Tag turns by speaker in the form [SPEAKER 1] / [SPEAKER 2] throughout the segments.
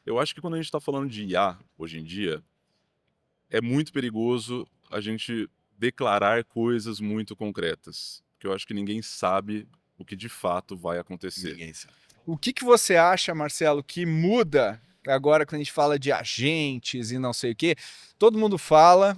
[SPEAKER 1] Eu acho que quando a gente está falando de IA hoje em dia, é muito perigoso a gente declarar coisas muito concretas, porque eu acho que ninguém sabe o que de fato vai acontecer.
[SPEAKER 2] Ninguém sabe. O que você acha, Marcelo, que muda agora quando a gente fala de agentes e não sei o quê? Todo mundo fala,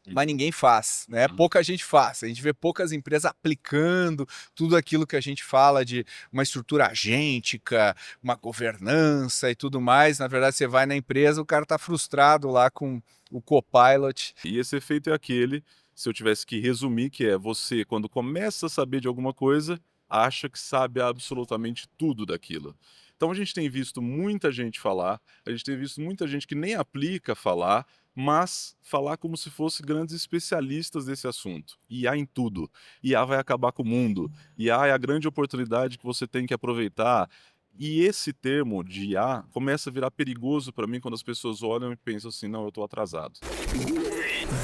[SPEAKER 2] mas ninguém faz, né?
[SPEAKER 1] Uhum.
[SPEAKER 2] Pouca gente faz. A gente vê poucas empresas aplicando tudo aquilo que a gente fala de uma estrutura agêntica, uma governança e tudo mais. Na verdade, você vai na empresa, o cara está frustrado lá com o Copilot.
[SPEAKER 1] E esse efeito é aquele, se eu tivesse que resumir, que é você, quando começa a saber de alguma coisa, acha que sabe absolutamente tudo daquilo. Então a gente tem visto muita gente falar, a gente tem visto muita gente que nem aplica falar, mas falar como se fosse grandes especialistas desse assunto. IA em tudo. IA vai acabar com o mundo. IA é a grande oportunidade que você tem que aproveitar. E esse termo de IA começa a virar perigoso para mim quando as pessoas olham e pensam assim: não, eu estou atrasado.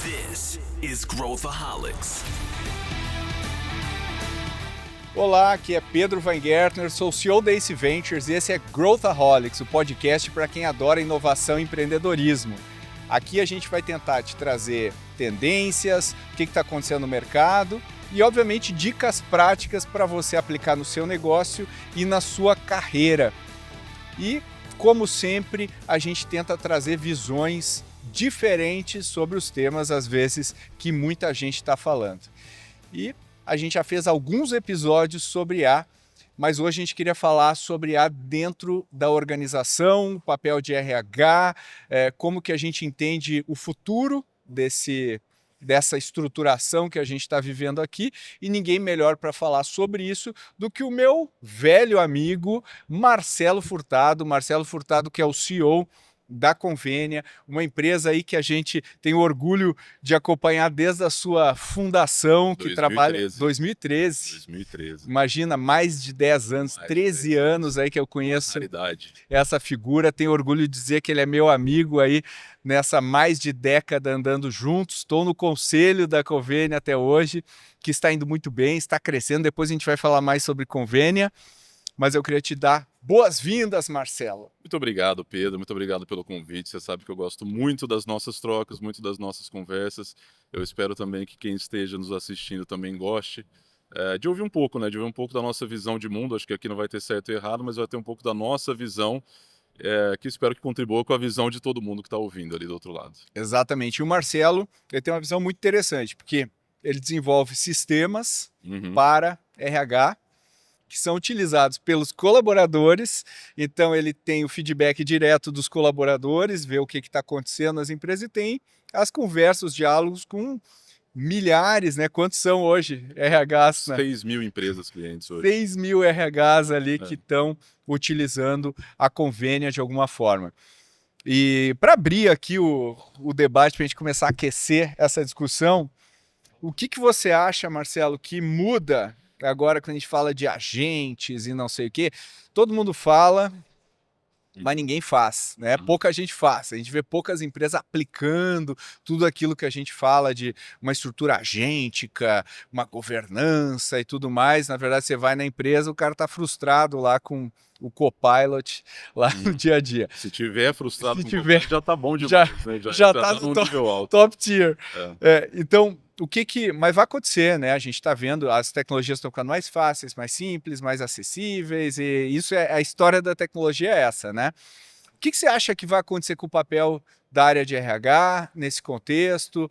[SPEAKER 3] This is Growthaholics.
[SPEAKER 2] Olá, aqui é Pedro Weingärtner, sou o CEO da Ace Ventures e esse é Growthaholics, o podcast para quem adora inovação e empreendedorismo. Aqui a gente vai tentar te trazer tendências, o que está acontecendo no mercado e, obviamente, dicas práticas para você aplicar no seu negócio e na sua carreira. E, como sempre, a gente tenta trazer visões diferentes sobre os temas, às vezes, que muita gente está falando. E a gente já fez alguns episódios sobre IA, mas hoje a gente queria falar sobre IA dentro da organização, o papel de RH, como que a gente entende o futuro dessa estruturação que a gente está vivendo aqui, e ninguém melhor para falar sobre isso do que o meu velho amigo Marcelo Furtado. Marcelo Furtado, que é o CEO da Convênia, uma empresa aí que a gente tem orgulho de acompanhar desde a sua fundação, que trabalha 2013.
[SPEAKER 1] 2013.
[SPEAKER 2] Imagina, mais de 10 anos,
[SPEAKER 1] Mais de
[SPEAKER 2] 13
[SPEAKER 1] 10
[SPEAKER 2] anos aí que eu conheço
[SPEAKER 1] Raridade.
[SPEAKER 2] essa figura. Tenho orgulho de dizer que ele é meu amigo aí nessa mais de década andando juntos. Estou no conselho da Convênia até hoje, que está indo muito bem, está crescendo. Depois a gente vai falar mais sobre Convênia, mas eu queria te dar boas-vindas, Marcelo.
[SPEAKER 1] Muito obrigado, Pedro. Muito obrigado pelo convite. Você sabe que eu gosto muito das nossas trocas, muito das nossas conversas. Eu espero também que quem esteja nos assistindo também goste de ouvir um pouco, né? De ouvir um pouco da nossa visão de mundo. Acho que aqui não vai ter certo e errado, mas vai ter um pouco da nossa visão, que espero que contribua com a visão de todo mundo que está ouvindo ali do outro lado.
[SPEAKER 2] Exatamente. E o Marcelo, ele tem uma visão muito interessante, porque ele desenvolve sistemas
[SPEAKER 1] Uhum.
[SPEAKER 2] para RH, que são utilizados pelos colaboradores. Então ele tem o feedback direto dos colaboradores, vê o que está acontecendo nas empresas e tem as conversas, os diálogos com milhares, né? Quantos são hoje RHs?
[SPEAKER 1] 6 mil empresas clientes hoje.
[SPEAKER 2] 6 mil RHs ali que estão utilizando a Convênia de alguma forma. E para abrir aqui o debate, para a gente começar a aquecer essa discussão, o que você acha, Marcelo, que muda agora quando a gente fala de agentes e não sei o quê? Todo mundo fala, mas ninguém faz, né? Pouca gente faz. A gente vê poucas empresas aplicando tudo aquilo que a gente fala de uma estrutura agêntica, uma governança e tudo mais. Na verdade, você vai na empresa, o cara está frustrado lá com o Copilot lá no dia a dia.
[SPEAKER 1] Se tiver frustrado
[SPEAKER 2] Se
[SPEAKER 1] com
[SPEAKER 2] tiver,
[SPEAKER 1] já tá bom demais, né?
[SPEAKER 2] Já tá
[SPEAKER 1] num
[SPEAKER 2] no
[SPEAKER 1] nível alto.
[SPEAKER 2] top tier. Então, mas vai acontecer, né? A gente está vendo, as tecnologias estão ficando mais fáceis, mais simples, mais acessíveis, e isso é a história da tecnologia é essa, né? O que você acha que vai acontecer com o papel da área de RH nesse contexto,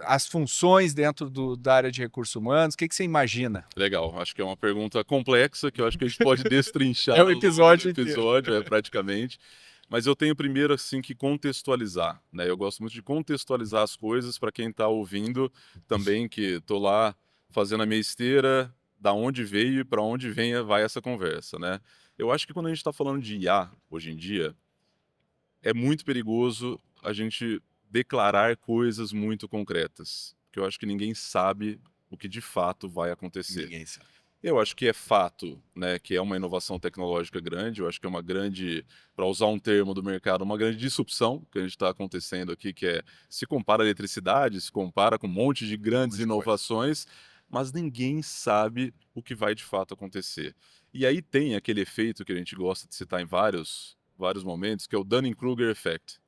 [SPEAKER 2] as funções dentro da área de recursos humanos? O que você imagina?
[SPEAKER 1] Legal, acho que é uma pergunta complexa que eu acho que a gente pode destrinchar
[SPEAKER 2] É um episódio
[SPEAKER 1] praticamente. Mas eu tenho primeiro assim que contextualizar, né? Eu gosto muito de contextualizar as coisas para quem está ouvindo também, que estou lá fazendo a minha esteira, da onde veio e para onde vai essa conversa, né? Eu acho que quando a gente está falando de IA hoje em dia, é muito perigoso a gente declarar coisas muito concretas, porque eu acho que ninguém sabe o que de fato vai acontecer.
[SPEAKER 2] Ninguém sabe.
[SPEAKER 1] Eu acho que é fato, né, que é uma inovação tecnológica grande, eu acho que é uma grande, para usar um termo do mercado, uma grande disrupção que a gente está acontecendo aqui, que se compara à eletricidade, se compara com um monte de grandes inovações, mas ninguém sabe o que vai de fato acontecer. E aí tem aquele efeito que a gente gosta de citar em vários vários momentos, que é o Dunning-Kruger Effect,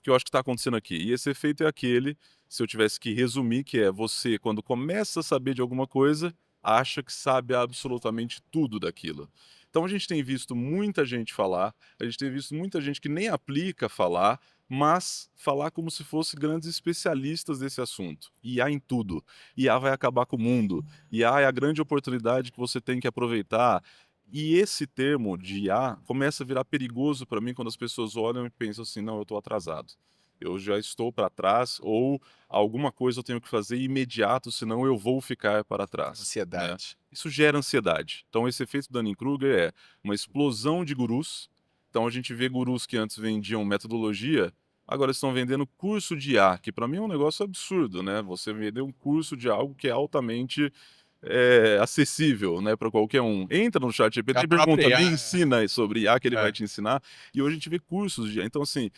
[SPEAKER 1] que eu acho que está acontecendo aqui. E esse efeito é aquele, se eu tivesse que resumir, que é você, quando começa a saber de alguma coisa, acha que sabe absolutamente tudo daquilo. Então a gente tem visto muita gente falar, a gente tem visto muita gente que nem aplica falar, mas falar como se fosse grandes especialistas desse assunto. IA em tudo. IA vai acabar com o mundo. IA é a grande oportunidade que você tem que aproveitar. E esse termo de IA começa a virar perigoso para mim quando as pessoas olham e pensam assim: não, eu estou atrasado. Eu já estou para trás, ou alguma coisa eu tenho que fazer imediato, senão eu vou ficar para trás. Né?
[SPEAKER 2] Ansiedade.
[SPEAKER 1] Isso gera ansiedade. Então, esse efeito Dunning-Kruger é uma explosão de gurus. Então, a gente vê gurus que antes vendiam metodologia, agora estão vendendo curso de IA, que para mim é um negócio absurdo, né? Você vender um curso de algo que é altamente acessível, né, para qualquer um. Entra no chat GPT
[SPEAKER 2] A
[SPEAKER 1] e
[SPEAKER 2] própria
[SPEAKER 1] pergunta,
[SPEAKER 2] IA,
[SPEAKER 1] me ensina sobre IA que ele vai
[SPEAKER 2] é.
[SPEAKER 1] te ensinar. E hoje a gente vê cursos de IA. Então, assim,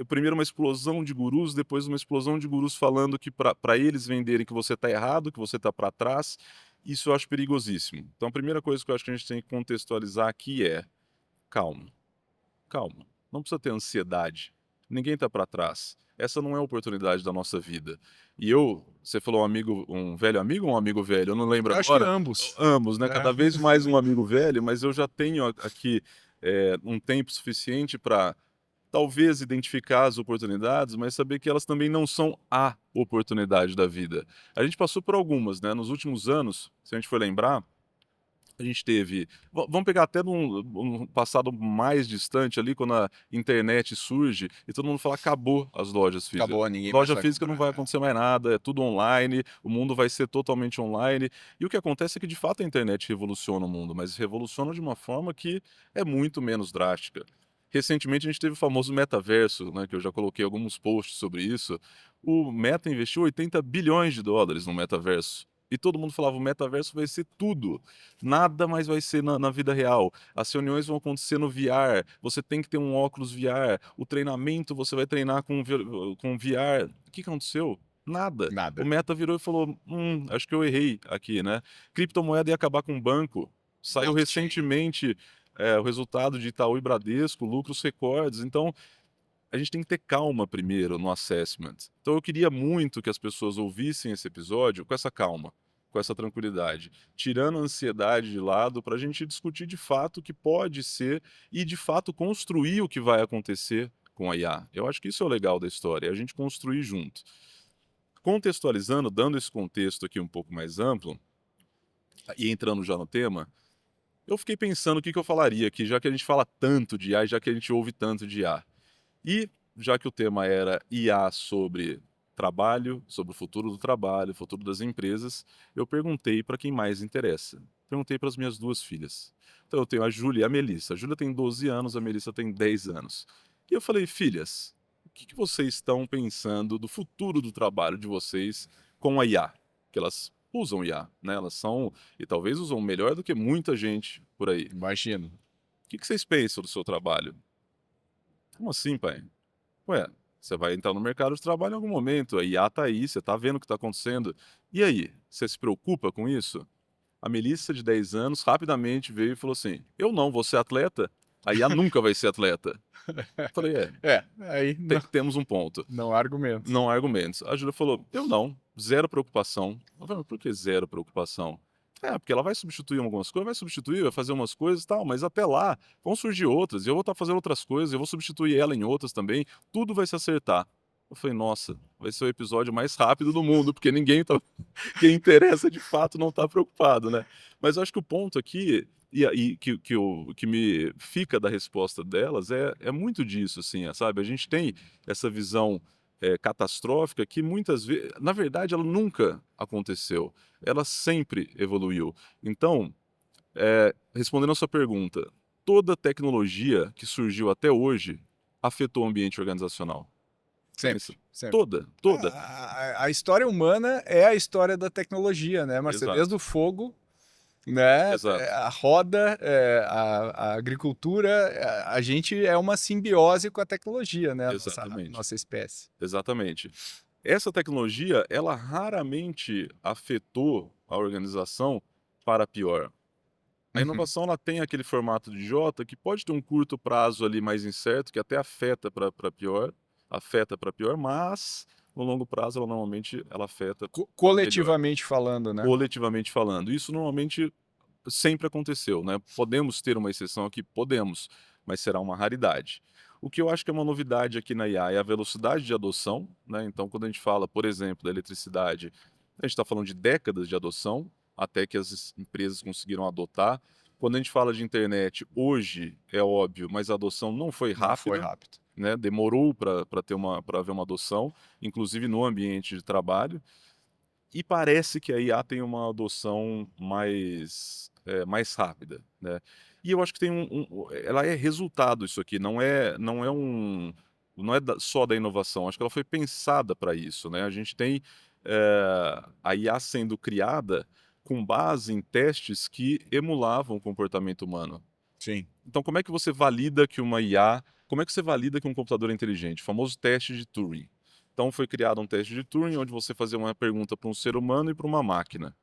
[SPEAKER 1] primeiro uma explosão de gurus, depois uma explosão de gurus falando que para eles venderem que você está errado, que você está para trás. Isso eu acho perigosíssimo. Então, a primeira coisa que eu acho que a gente tem que contextualizar aqui é: calma, calma. Não precisa ter ansiedade. Ninguém está para trás. Essa não é a oportunidade da nossa vida. E você falou um amigo, um velho amigo ou um amigo velho? Eu não lembro
[SPEAKER 2] Eu acho que
[SPEAKER 1] agora.
[SPEAKER 2] ambos.
[SPEAKER 1] Ambos, né?
[SPEAKER 2] É.
[SPEAKER 1] Cada vez mais um amigo velho, mas eu já tenho aqui um tempo suficiente para talvez identificar as oportunidades, mas saber que elas também não são a oportunidade da vida. A gente passou por algumas, né? Nos últimos anos, se a gente for lembrar, a gente teve. Vamos pegar até num passado mais distante ali, quando a internet surge e todo mundo fala: acabou as lojas físicas.
[SPEAKER 2] Acabou, ninguém mais
[SPEAKER 1] Loja
[SPEAKER 2] vai
[SPEAKER 1] física não vai
[SPEAKER 2] comprar.
[SPEAKER 1] acontecer mais nada, é tudo online, o mundo vai ser totalmente online. E o que acontece é que de fato a internet revoluciona o mundo, mas revoluciona de uma forma que é muito menos drástica. Recentemente a gente teve o famoso metaverso, né, que eu já coloquei alguns posts sobre isso. O Meta investiu 80 bilhões de dólares no metaverso. E todo mundo falava: o metaverso vai ser tudo. Nada mais vai ser na vida real. As reuniões vão acontecer no VR. Você tem que ter um óculos VR. O treinamento você vai treinar com VR. O que aconteceu? Nada. O
[SPEAKER 2] Nada.
[SPEAKER 1] Meta virou e falou: acho que eu errei aqui, né? Criptomoeda ia acabar com o banco. Saiu
[SPEAKER 2] Blockchain.
[SPEAKER 1] recentemente o resultado de Itaú e Bradesco, lucros recordes. Então, a gente tem que ter calma primeiro no assessment. Então eu queria muito que as pessoas ouvissem esse episódio com essa calma, com essa tranquilidade, tirando a ansiedade de lado para a gente discutir de fato o que pode ser e de fato construir o que vai acontecer com a IA. Eu acho que isso é o legal da história, é a gente construir junto. Contextualizando, dando esse contexto aqui um pouco mais amplo e entrando já no tema, eu fiquei pensando o que eu falaria aqui, já que a gente fala tanto de IA e já que a gente ouve tanto de IA. E já que o tema era IA sobre trabalho, sobre o futuro do trabalho, o futuro das empresas, eu perguntei para quem mais interessa. Perguntei para as minhas duas filhas. Então eu tenho a Júlia e a Melissa. A Júlia tem 12 anos, a Melissa tem 10 anos. E eu falei: filhas, o que vocês estão pensando do futuro do trabalho de vocês com a IA? Que elas usam IA, né? Elas são, e talvez usam melhor do que muita gente por aí.
[SPEAKER 2] Imagino.
[SPEAKER 1] O que vocês pensam do seu trabalho? Como assim, pai? Ué, você vai entrar no mercado de trabalho em algum momento, a IA tá aí, você tá vendo o que tá acontecendo. E aí, você se preocupa com isso? A Melissa, de 10 anos, rapidamente veio e falou assim: eu não vou ser atleta, a IA nunca vai ser atleta. Falei:
[SPEAKER 2] Aí não,
[SPEAKER 1] temos um ponto.
[SPEAKER 2] não há argumentos.
[SPEAKER 1] Não há argumentos. A Júlia falou: eu não, zero preocupação. Eu falei: por que zero preocupação? Porque ela vai substituir algumas coisas, vai substituir, vai fazer umas coisas e tal, mas até lá vão surgir outras, e eu vou estar fazendo outras coisas, eu vou substituir ela em outras também, tudo vai se acertar. Eu falei: nossa, vai ser o episódio mais rápido do mundo, porque ninguém tá. Quem interessa de fato não tá preocupado, né? Mas eu acho que o ponto aqui, e que me fica da resposta delas, é muito disso, assim, sabe? A gente tem essa visão catastrófica que muitas vezes, na verdade, ela nunca aconteceu, ela sempre evoluiu. Então, respondendo a sua pergunta, toda tecnologia que surgiu até hoje afetou o ambiente organizacional. Pensa.
[SPEAKER 2] Sempre, sempre.
[SPEAKER 1] Toda.
[SPEAKER 2] A história humana é a história da tecnologia, né, Marcelo?
[SPEAKER 1] Exato.
[SPEAKER 2] Desde o fogo, né,
[SPEAKER 1] Exato.
[SPEAKER 2] a roda, a agricultura, a gente é uma simbiose com a tecnologia, né, a
[SPEAKER 1] Exatamente.
[SPEAKER 2] nossa espécie.
[SPEAKER 1] Exatamente. Essa tecnologia, ela raramente afetou a organização para pior. A
[SPEAKER 2] Uhum.
[SPEAKER 1] inovação ela tem aquele formato de J que pode ter um curto prazo ali mais incerto, que até afeta para pior, mas no longo prazo ela normalmente ela afeta para melhor,
[SPEAKER 2] Coletivamente falando, né?
[SPEAKER 1] coletivamente falando. Isso normalmente sempre aconteceu, né? Podemos ter uma exceção aqui? Podemos, mas será uma raridade. O que eu acho que é uma novidade aqui na IA é a velocidade de adoção, né? Então, quando a gente fala, por exemplo, da eletricidade, a gente está falando de décadas de adoção, até que as empresas conseguiram adotar. Quando a gente fala de internet, hoje é óbvio, mas a adoção não foi
[SPEAKER 2] Não foi
[SPEAKER 1] rápida,
[SPEAKER 2] rápido.
[SPEAKER 1] né? Demorou para haver uma adoção, inclusive no ambiente de trabalho. E parece que a IA tem uma adoção mais rápida, né. E eu acho que tem ela é resultado isso aqui, não é só da inovação, acho que ela foi pensada para isso, né. A gente tem, a IA sendo criada com base em testes que emulavam o comportamento humano.
[SPEAKER 2] Sim.
[SPEAKER 1] Então como é que você valida que um computador é inteligente? O famoso teste de Turing. Então foi criado um teste de Turing onde você fazia uma pergunta para um ser humano e para uma máquina.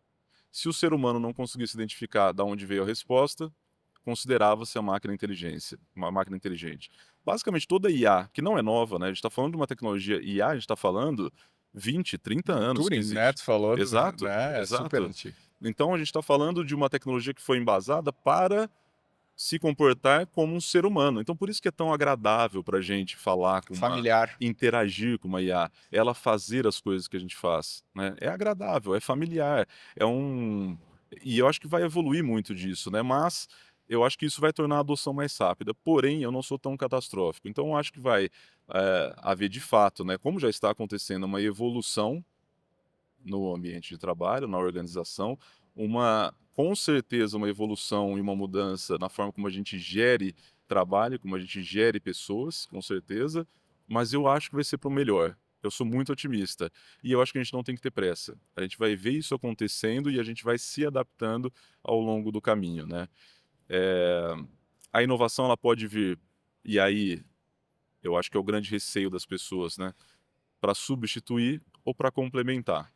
[SPEAKER 1] Se o ser humano não conseguisse identificar de onde veio a resposta, considerava-se a máquina inteligência, uma máquina inteligente. Basicamente toda IA, que não é nova, né? A gente está falando de uma tecnologia IA, a gente está falando 20, 30 anos que
[SPEAKER 2] Turing, né?
[SPEAKER 1] existe.
[SPEAKER 2] Tu falou,
[SPEAKER 1] Exato,
[SPEAKER 2] né? É super
[SPEAKER 1] exato.
[SPEAKER 2] antigo.
[SPEAKER 1] Então a gente está falando de uma tecnologia que foi embasada para se comportar como um ser humano. Então por isso que é tão agradável para a gente falar com uma
[SPEAKER 2] Familiar.
[SPEAKER 1] interagir com uma IA, ela fazer as coisas que a gente faz, né. É agradável, é familiar, é um e eu acho que vai evoluir muito disso, né, mas eu acho que isso vai tornar a adoção mais rápida, porém eu não sou tão catastrófico. Então eu acho que vai, haver de fato, né, como já está acontecendo, uma evolução no ambiente de trabalho, na organização, com certeza uma evolução e uma mudança na forma como a gente gere trabalho, como a gente gere pessoas, com certeza, mas eu acho que vai ser para o melhor. Eu sou muito otimista e eu acho que a gente não tem que ter pressa. A gente vai ver isso acontecendo e a gente vai se adaptando ao longo do caminho, né? Eh, a inovação ela pode vir, e aí eu acho que é o grande receio das pessoas, né? Para substituir ou para complementar.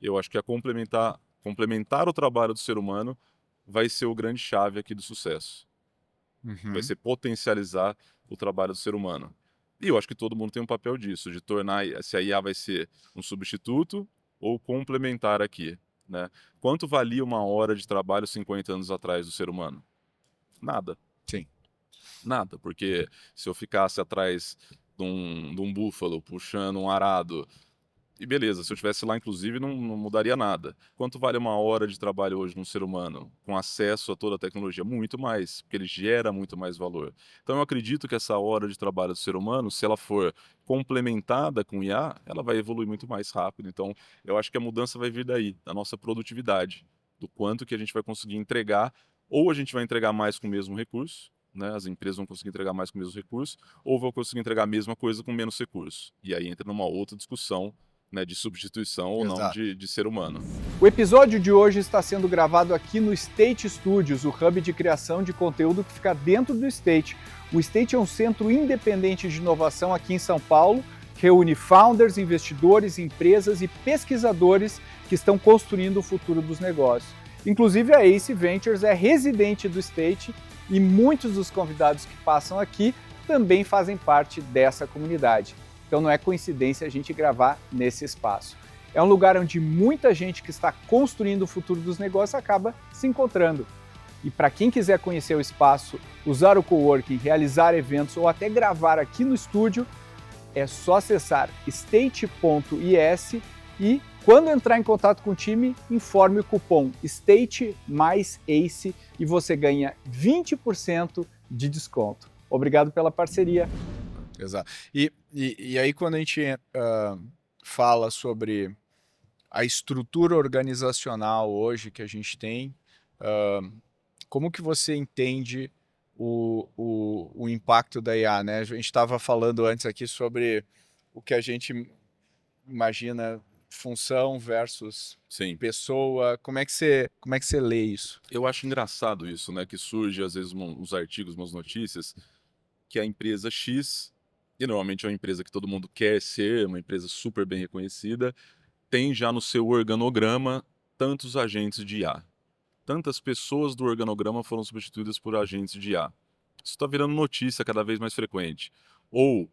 [SPEAKER 1] Eu acho que complementar o trabalho do ser humano vai ser o grande chave aqui do sucesso. Vai
[SPEAKER 2] Uhum.
[SPEAKER 1] ser potencializar o trabalho do ser humano. E eu acho que todo mundo tem um papel disso, de tornar se a IA vai ser um substituto ou complementar aqui, né. Quanto valia uma hora de trabalho 50 anos atrás do ser humano? Nada,
[SPEAKER 2] Sim.
[SPEAKER 1] nada, porque se eu ficasse atrás de um búfalo puxando um arado. E beleza, se eu estivesse lá inclusive não mudaria nada. Quanto vale uma hora de trabalho hoje num ser humano, com acesso a toda a tecnologia? Muito mais, porque ele gera muito mais valor. Então eu acredito que essa hora de trabalho do ser humano, se ela for complementada com IA, ela vai evoluir muito mais rápido. Então eu acho que a mudança vai vir daí, da nossa produtividade, do quanto que a gente vai conseguir entregar, ou a gente vai entregar mais com o mesmo recurso, né, as empresas vão conseguir entregar mais com o mesmo recurso, ou vão conseguir entregar a mesma coisa com menos recurso. E aí entra numa outra discussão, né, de substituição ou não
[SPEAKER 2] Exato.
[SPEAKER 1] de ser humano.
[SPEAKER 2] O episódio de hoje está sendo gravado aqui no State Studios, o hub de criação de conteúdo que fica dentro do State. O State é um centro independente de inovação aqui em São Paulo, que reúne founders, investidores, empresas e pesquisadores que estão construindo o futuro dos negócios. Inclusive a Ace Ventures é residente do State e muitos dos convidados que passam aqui também fazem parte dessa comunidade. Então não é coincidência a gente gravar nesse espaço. É um lugar onde muita gente que está construindo o futuro dos negócios acaba se encontrando. E para quem quiser conhecer o espaço, usar o coworking, realizar eventos ou até gravar aqui no estúdio, é só acessar state.is e quando entrar em contato com o time, informe o cupom STATE mais ACE e você ganha 20% de desconto. Obrigado pela parceria. Exato. E aí quando a gente fala sobre a estrutura organizacional hoje que a gente tem, como que você entende o impacto da IA, né? A gente estava falando antes aqui sobre o que a gente imagina função versus
[SPEAKER 1] Sim.
[SPEAKER 2] pessoa. Como é que você lê isso?
[SPEAKER 1] Eu acho engraçado isso, né, que surge às vezes uns artigos, umas notícias, que a empresa X, e normalmente é uma empresa que todo mundo quer ser, uma empresa super bem reconhecida, tem já no seu organograma tantos agentes de IA. tantas pessoas do organograma foram substituídas por agentes de IA. Isso está virando notícia cada vez mais frequente. Ou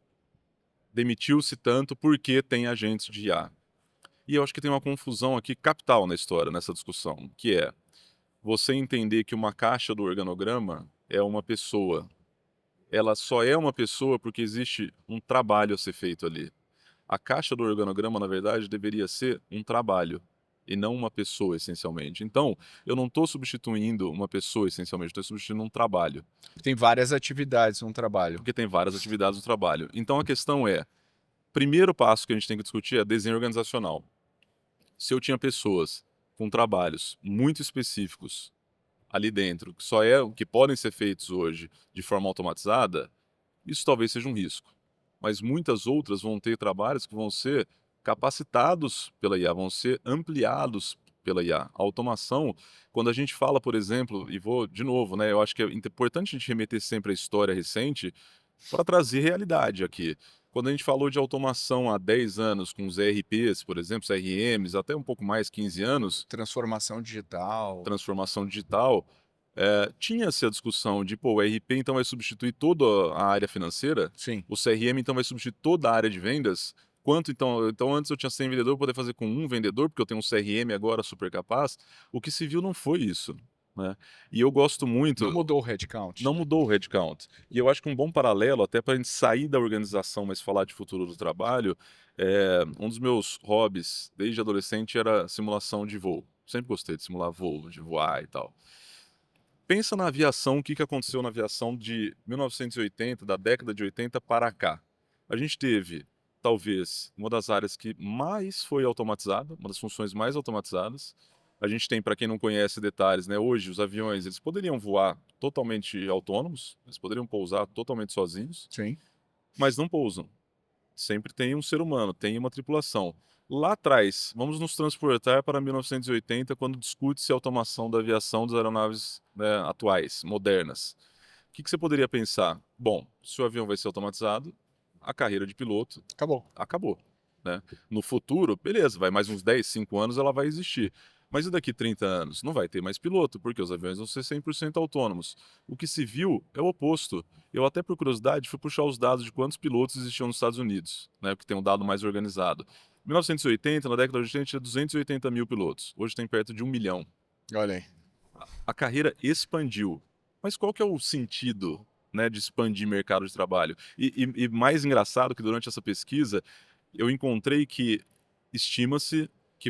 [SPEAKER 1] demitiu-se tanto porque tem agentes de IA. E eu acho que tem uma confusão aqui capital na história, nessa discussão, que é você entender que uma caixa do organograma é uma pessoa. Ela só é uma pessoa porque existe um trabalho a ser feito ali. A caixa do organograma, na verdade, deveria ser um trabalho e não uma pessoa, essencialmente. Então, eu não estou substituindo uma pessoa, essencialmente, estou substituindo um trabalho,
[SPEAKER 2] Tem várias atividades no trabalho.
[SPEAKER 1] porque tem várias atividades do trabalho. Então, a questão é, primeiro passo que a gente tem que discutir é desenho organizacional. Se eu tinha pessoas com trabalhos muito específicos ali dentro, que só é o que podem ser feitos hoje de forma automatizada, isso talvez seja um risco. Mas muitas outras vão ter trabalhos que vão ser capacitados pela IA, vão ser ampliados pela IA. A automação, quando a gente fala, por exemplo, e vou de novo, né, eu acho que é importante a gente remeter sempre à história recente para trazer realidade aqui. Quando a gente falou de automação há 10 anos, com os ERPs, por exemplo, CRMs, até um pouco mais, 15 anos,
[SPEAKER 2] Transformação digital.
[SPEAKER 1] transformação digital, tinha-se a discussão de, pô, o ERP então vai substituir toda a área financeira,
[SPEAKER 2] Sim.
[SPEAKER 1] o CRM então vai substituir toda a área de vendas. Quanto então antes eu tinha 100 vendedores, eu poder fazer com um vendedor, porque eu tenho um CRM agora super capaz. O que se viu não foi isso, né? E eu gosto muito.
[SPEAKER 2] Não mudou o headcount.
[SPEAKER 1] Não mudou o headcount. E eu acho que um bom paralelo, até para a gente sair da organização, mas falar de futuro do trabalho, um dos meus hobbies desde adolescente era simulação de voo. Sempre gostei de simular voo, de voar e tal. Pensa na aviação, o que aconteceu na aviação de 1980, da década de 80 para cá. A gente teve, talvez, uma das áreas que mais foi automatizada, uma das funções mais automatizadas. A gente tem, para quem não conhece detalhes, né, hoje os aviões eles poderiam voar totalmente autônomos, eles poderiam pousar totalmente sozinhos,
[SPEAKER 2] Sim.
[SPEAKER 1] mas não pousam. Sempre tem um ser humano, tem uma tripulação. Lá atrás, vamos nos transportar para 1980, quando discute-se a automação da aviação das aeronaves, né, atuais, modernas. O que você poderia pensar? Bom, se o avião vai ser automatizado, a carreira de piloto acabou, né? No futuro, beleza, vai mais uns 10, 5 anos ela vai existir. Mas e daqui 30 anos? Não vai ter mais piloto, porque os aviões vão ser 100% autônomos. O que se viu é o oposto. Eu até, por curiosidade, fui puxar os dados de quantos pilotos existiam nos Estados Unidos, né, que tem um dado mais organizado. Em 1980, na década de 80, tinha 280 mil pilotos. Hoje tem perto de 1 milhão.
[SPEAKER 2] Olha aí.
[SPEAKER 1] A carreira expandiu. Mas qual que é o sentido, né, de expandir mercado de trabalho? E mais engraçado que durante essa pesquisa, eu encontrei que estima-se que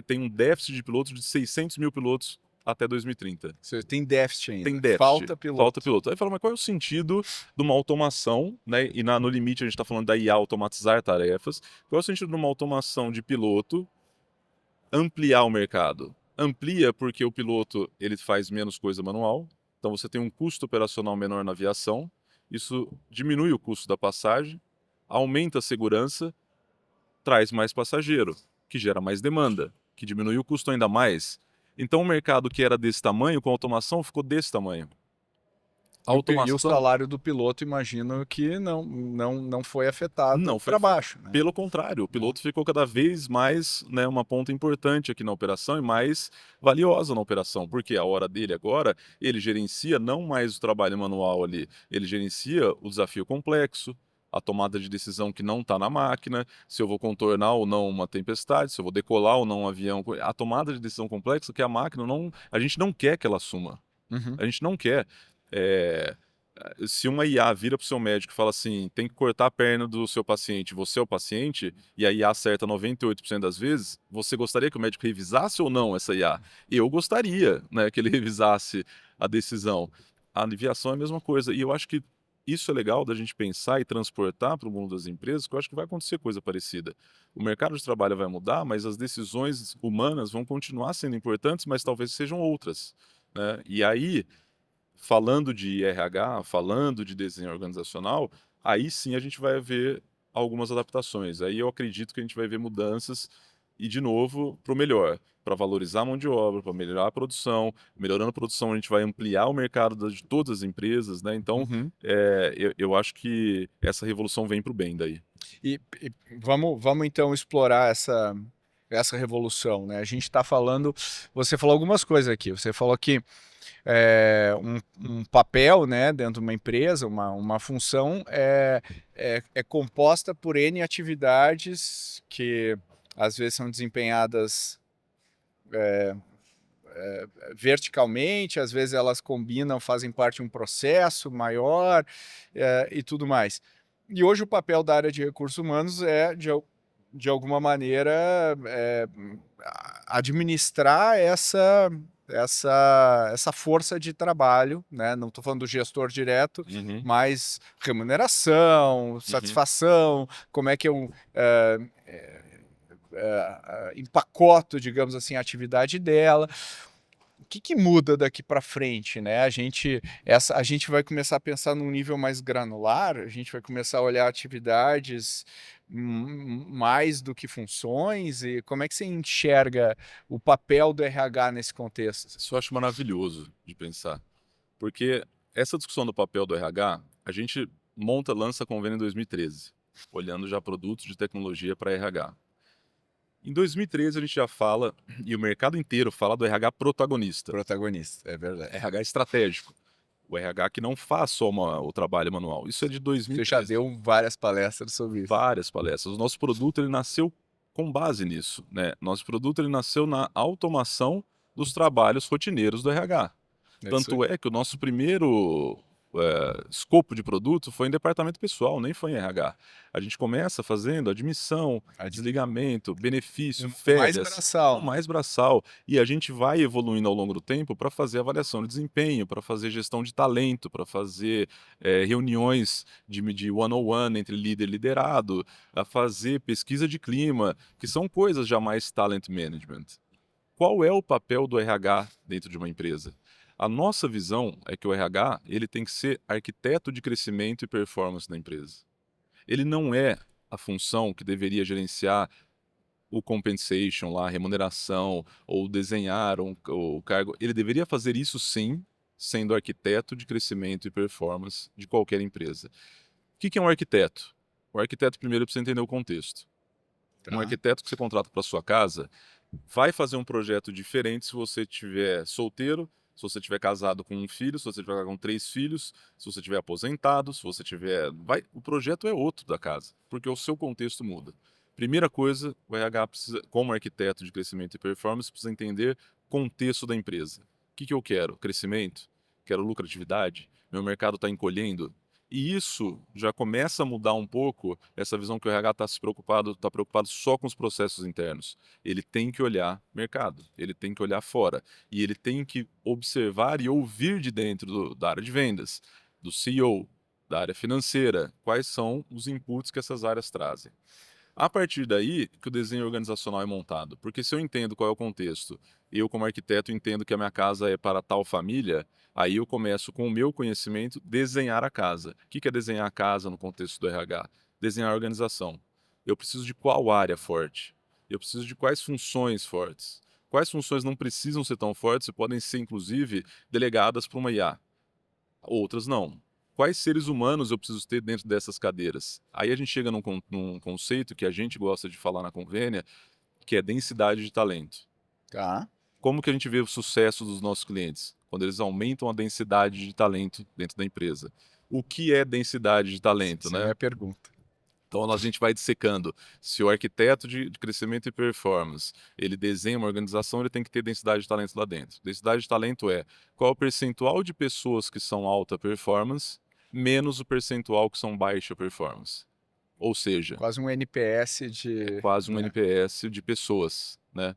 [SPEAKER 1] tem um déficit de pilotos de 600 mil pilotos até 2030.
[SPEAKER 2] Você tem déficit ainda.
[SPEAKER 1] Tem déficit.
[SPEAKER 2] Falta piloto.
[SPEAKER 1] Falta piloto. Aí fala, mas qual é o sentido de uma automação, né? E no limite a gente está falando da IA automatizar tarefas. Qual é o sentido de uma automação de piloto ampliar o mercado? Amplia porque o piloto ele faz menos coisa manual, então você tem um custo operacional menor na aviação, isso diminui o custo da passagem, aumenta a segurança, traz mais passageiro, que gera mais demanda, que diminui o custo ainda mais. Então o mercado que era desse tamanho, com automação, ficou desse tamanho. A
[SPEAKER 2] E o salário do piloto, imagino que não foi afetado
[SPEAKER 1] Não foi
[SPEAKER 2] para baixo. Né?
[SPEAKER 1] Pelo contrário, o piloto ficou cada vez mais, né, uma ponta importante aqui na operação e mais valiosa na operação, porque a hora dele agora, ele gerencia não mais o trabalho manual ali, ele gerencia o desafio complexo, a tomada de decisão que não está na máquina, se eu vou contornar ou não uma tempestade, se eu vou decolar ou não um avião, a tomada de decisão complexa que a máquina a gente não quer que ela assuma, a gente não quer. Se uma IA vira para o seu médico e fala assim, tem que cortar a perna do seu paciente, você é o paciente, e a IA acerta 98% das vezes, você gostaria que o médico revisasse ou não essa IA? Eu gostaria, né, que ele revisasse a decisão. A aviação é a mesma coisa, e eu acho que isso é legal da gente pensar e transportar para o mundo das empresas, que eu acho que vai acontecer coisa parecida. O mercado de trabalho vai mudar, mas as decisões humanas vão continuar sendo importantes, mas talvez sejam outras, né? E aí, falando de RH, falando de desenho organizacional, aí sim a gente vai ver algumas adaptações. Aí eu acredito que a gente vai ver mudanças e, de novo, para o melhor, para valorizar a mão de obra, para melhorar a produção. Melhorando a produção, a gente vai ampliar o mercado de todas as empresas, né? Então, eu acho que essa revolução vem para o bem daí.
[SPEAKER 2] E vamos então explorar essa revolução, né? A gente está falando, você falou algumas coisas aqui, você falou que um papel, né, dentro de uma empresa, uma função é composta por N atividades que às vezes são desempenhadas verticalmente, às vezes elas combinam, fazem parte de um processo maior e tudo mais. E hoje o papel da área de recursos humanos é, de alguma maneira, administrar essa força de trabalho, né? Não estou falando do gestor direto,
[SPEAKER 1] Uhum,
[SPEAKER 2] mas remuneração,
[SPEAKER 1] uhum.
[SPEAKER 2] satisfação, como é que eu empacoto, digamos assim, a atividade dela. O que muda daqui para frente, né? A gente vai começar a pensar num nível mais granular, a gente vai começar a olhar atividades mais do que funções, e como é que você enxerga o papel do RH nesse contexto?
[SPEAKER 1] Isso eu acho maravilhoso de pensar, porque essa discussão do papel do RH, a gente lança convênio em 2013, olhando já produtos de tecnologia para RH. Em 2013 a gente já fala, e o mercado inteiro fala do RH protagonista,
[SPEAKER 2] Protagonista, é verdade.
[SPEAKER 1] RH estratégico, o RH que não faz só o trabalho manual. Isso é de
[SPEAKER 2] Você já
[SPEAKER 1] 2013.
[SPEAKER 2] deu várias palestras sobre isso.
[SPEAKER 1] Várias palestras. O nosso produto ele nasceu com base nisso, né? Nosso produto ele nasceu na automação dos trabalhos rotineiros do RH.
[SPEAKER 2] É isso aí.
[SPEAKER 1] Tanto é que o nosso primeiro escopo de produto foi em departamento pessoal, nem foi em RH. A gente começa fazendo admissão, desligamento, benefício,
[SPEAKER 2] Mais
[SPEAKER 1] férias,
[SPEAKER 2] braçal.
[SPEAKER 1] o mais braçal. E a gente vai evoluindo ao longo do tempo para fazer avaliação de desempenho, para fazer gestão de talento, para fazer reuniões de one-on-one entre líder e liderado, a fazer pesquisa de clima, que são coisas já mais talent management. Qual é o papel do RH dentro de uma empresa? A nossa visão é que o RH ele tem que ser arquiteto de crescimento e performance da empresa. Ele não é a função que deveria gerenciar o compensation, lá, a remuneração, ou desenhar o cargo. Ele deveria fazer isso sim, sendo arquiteto de crescimento e performance de qualquer empresa. O que é um arquiteto? O arquiteto primeiro precisa entender o contexto. Um
[SPEAKER 2] Tá.
[SPEAKER 1] arquiteto que você contrata para sua casa vai fazer um projeto diferente se você estiver solteiro, se você estiver casado com um filho, se você estiver com 3 filhos, se você estiver aposentado, se você tiver. O projeto é outro da casa, porque o seu contexto muda. Primeira coisa, o RH precisa, como arquiteto de crescimento e performance, precisa entender o contexto da empresa. O que eu quero? Crescimento? Quero lucratividade? Meu mercado está encolhendo? E isso já começa a mudar um pouco essa visão que o RH está preocupado só com os processos internos. Ele tem que olhar mercado, ele tem que olhar fora e ele tem que observar e ouvir de dentro da área de vendas, do CEO, da área financeira, quais são os inputs que essas áreas trazem. A partir daí que o desenho organizacional é montado, porque se eu entendo qual é o contexto, eu como arquiteto entendo que a minha casa é para tal família, aí eu começo com o meu conhecimento desenhar a casa. O que é desenhar a casa no contexto do RH? Desenhar a organização. Eu preciso de qual área forte? Eu preciso de quais funções fortes? Quais funções não precisam ser tão fortes e podem ser, inclusive, delegadas para uma IA? Outras não. Quais seres humanos eu preciso ter dentro dessas cadeiras? Aí a gente chega num conceito que a gente gosta de falar na Convênia, que é densidade de talento.
[SPEAKER 2] Tá.
[SPEAKER 1] Como que a gente vê o sucesso dos nossos clientes? Quando eles aumentam a densidade de talento dentro da empresa. O que é densidade de talento,
[SPEAKER 2] Essa é a
[SPEAKER 1] né?
[SPEAKER 2] minha pergunta.
[SPEAKER 1] Então a gente vai dissecando. Se o arquiteto de crescimento e performance, ele desenha uma organização, ele tem que ter densidade de talento lá dentro. Densidade de talento é qual é o percentual de pessoas que são alta performance, menos o percentual que são baixa performance. Ou seja,
[SPEAKER 2] Quase um NPS
[SPEAKER 1] é
[SPEAKER 2] de.
[SPEAKER 1] quase um
[SPEAKER 2] Né?
[SPEAKER 1] NPS de pessoas, né?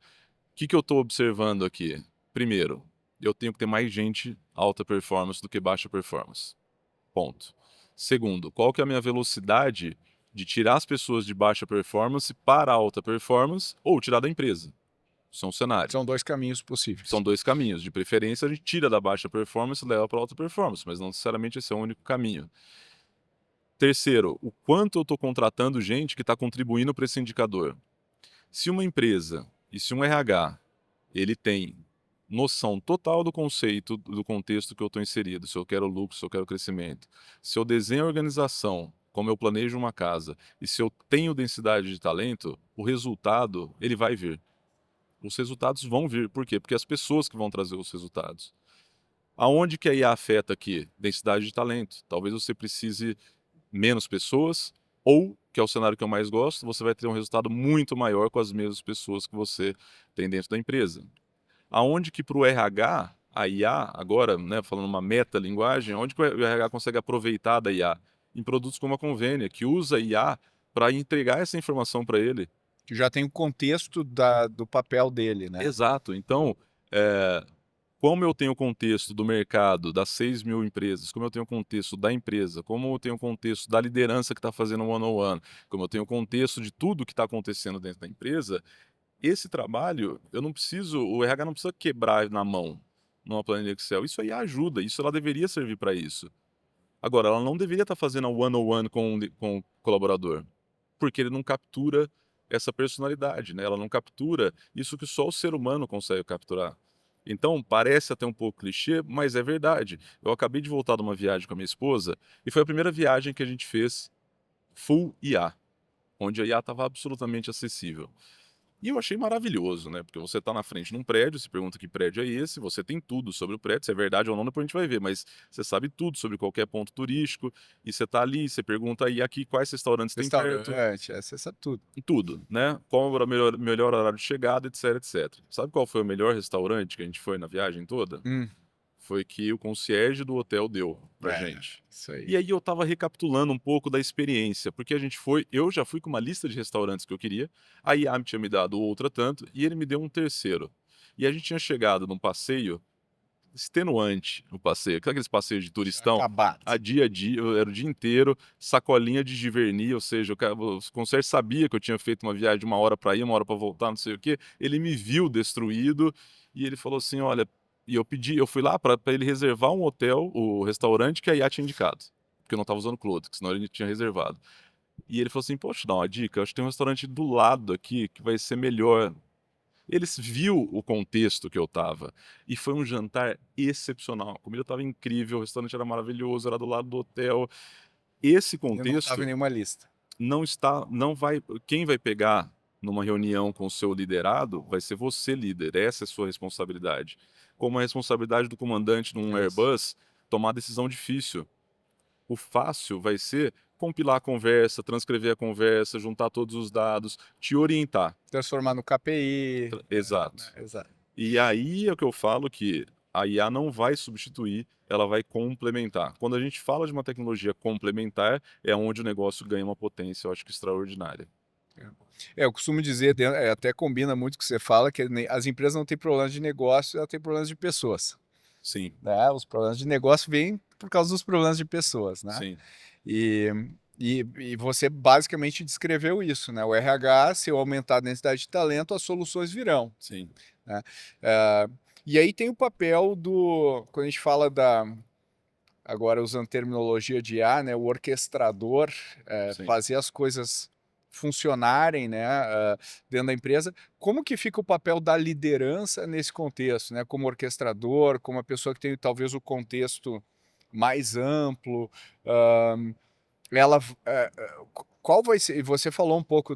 [SPEAKER 1] O que eu estou observando aqui? Primeiro, eu tenho que ter mais gente alta performance do que baixa performance. Ponto. Segundo, qual que é a minha velocidade de tirar as pessoas de baixa performance para alta performance ou tirar da empresa? Isso é um cenário.
[SPEAKER 2] São dois caminhos possíveis.
[SPEAKER 1] São dois caminhos. De preferência, a gente tira da baixa performance e leva para alta performance, mas não necessariamente esse é o único caminho. Terceiro, o quanto eu estou contratando gente que está contribuindo para esse indicador. Se uma empresa e se um RH ele tem noção total do conceito, do contexto que eu estou inserido, se eu quero lucro, se eu quero crescimento, se eu desenho a organização como eu planejo uma casa, e se eu tenho densidade de talento, o resultado, ele vai vir. Os resultados vão vir. Por quê? Porque as pessoas que vão trazer os resultados. Aonde que a IA afeta aqui? Densidade de talento. Talvez você precise menos pessoas, ou, que é o cenário que eu mais gosto, você vai ter um resultado muito maior com as mesmas pessoas que você tem dentro da empresa. Aonde que para o RH, a IA, agora, né, falando uma metalinguagem, onde que o RH consegue aproveitar da IA? Em produtos como a Convênia, que usa a IA para entregar essa informação para ele.
[SPEAKER 2] Que já tem o contexto do papel dele, né?
[SPEAKER 1] Exato. Então, como eu tenho o contexto do mercado, das 6.000 empresas, como eu tenho o contexto da empresa, como eu tenho o contexto da liderança que está fazendo o one-on-one, como eu tenho o contexto de tudo que está acontecendo dentro da empresa, esse trabalho, eu não preciso, o RH não precisa quebrar na mão numa planilha Excel. Isso aí ajuda, isso ela deveria servir para isso. Agora, ela não deveria estar fazendo a one-on-one com o colaborador, porque ele não captura essa personalidade, né? Ela não captura isso que só o ser humano consegue capturar. Então, parece até um pouco clichê, mas é verdade. Eu acabei de voltar de uma viagem com a minha esposa e foi a primeira viagem que a gente fez full IA, onde a IA estava absolutamente acessível. E eu achei maravilhoso, né? Porque você está na frente de um prédio, se pergunta que prédio é esse, você tem tudo sobre o prédio, se é verdade ou não, depois a gente vai ver, mas você sabe tudo sobre qualquer ponto turístico, e você está ali, você pergunta aí aqui quais restaurantes tem perto,
[SPEAKER 2] Restaurante, você sabe tudo.
[SPEAKER 1] e tudo, né? Qual era o melhor horário de chegada, etc, etc. Sabe qual foi o melhor restaurante que a gente foi na viagem toda? Foi que o concierge do hotel deu pra gente.
[SPEAKER 2] Isso aí.
[SPEAKER 1] E aí eu tava recapitulando um pouco da experiência, porque a gente foi, eu já fui com uma lista de restaurantes que eu queria, a IAM tinha me dado outra tanto, e ele me deu um terceiro. E a gente tinha chegado num passeio extenuante, o passeio, aqueles passeios de turistão,
[SPEAKER 2] Acabado.
[SPEAKER 1] a dia, era o dia inteiro, sacolinha de Giverny, ou seja, o concierge sabia que eu tinha feito uma viagem de 1 hora para ir, 1 hora para voltar, não sei o quê, ele me viu destruído, e ele falou assim, olha, e eu fui lá para ele reservar um hotel, o restaurante que a IA tinha indicado, porque eu não estava usando Cloudx, senão ele tinha reservado. E ele falou assim, poxa, te dar uma dica, eu acho que tem um restaurante do lado aqui que vai ser melhor. Eles viu o contexto que eu tava, e foi um jantar excepcional, a comida estava incrível, o restaurante era maravilhoso, era do lado do hotel. Esse
[SPEAKER 2] Eu não estava
[SPEAKER 1] contexto
[SPEAKER 2] em nenhuma lista.
[SPEAKER 1] não vai, quem vai pegar numa reunião com o seu liderado vai ser você, líder, essa é a sua responsabilidade. Como a responsabilidade do comandante num
[SPEAKER 2] Isso.
[SPEAKER 1] Airbus tomar decisão difícil. O fácil vai ser compilar a conversa, transcrever a conversa, juntar todos os dados, te orientar.
[SPEAKER 2] Transformar no KPI.
[SPEAKER 1] Exato.
[SPEAKER 2] Exato.
[SPEAKER 1] E aí é o que eu falo que a IA não vai substituir, ela vai complementar. Quando a gente fala de uma tecnologia complementar, é onde o negócio ganha uma potência, eu acho que extraordinária.
[SPEAKER 2] Eu costumo dizer, até combina muito com o que você fala, que as empresas não têm problemas de negócio, elas têm problemas de pessoas.
[SPEAKER 1] Sim,
[SPEAKER 2] Né? Os problemas de negócio vêm por causa dos problemas de pessoas, né?
[SPEAKER 1] sim,
[SPEAKER 2] E você basicamente descreveu isso, né? O RH, se eu aumentar a densidade de talento, as soluções virão.
[SPEAKER 1] sim,
[SPEAKER 2] Né? E aí tem o papel quando a gente fala agora usando terminologia de IA, né? O orquestrador,
[SPEAKER 1] sim.
[SPEAKER 2] fazer as coisas funcionarem, né? Dentro da empresa. Como que fica o papel da liderança nesse contexto, né? Como orquestrador, como a pessoa que tem talvez o contexto mais amplo, ela, qual vai ser? Você falou um pouco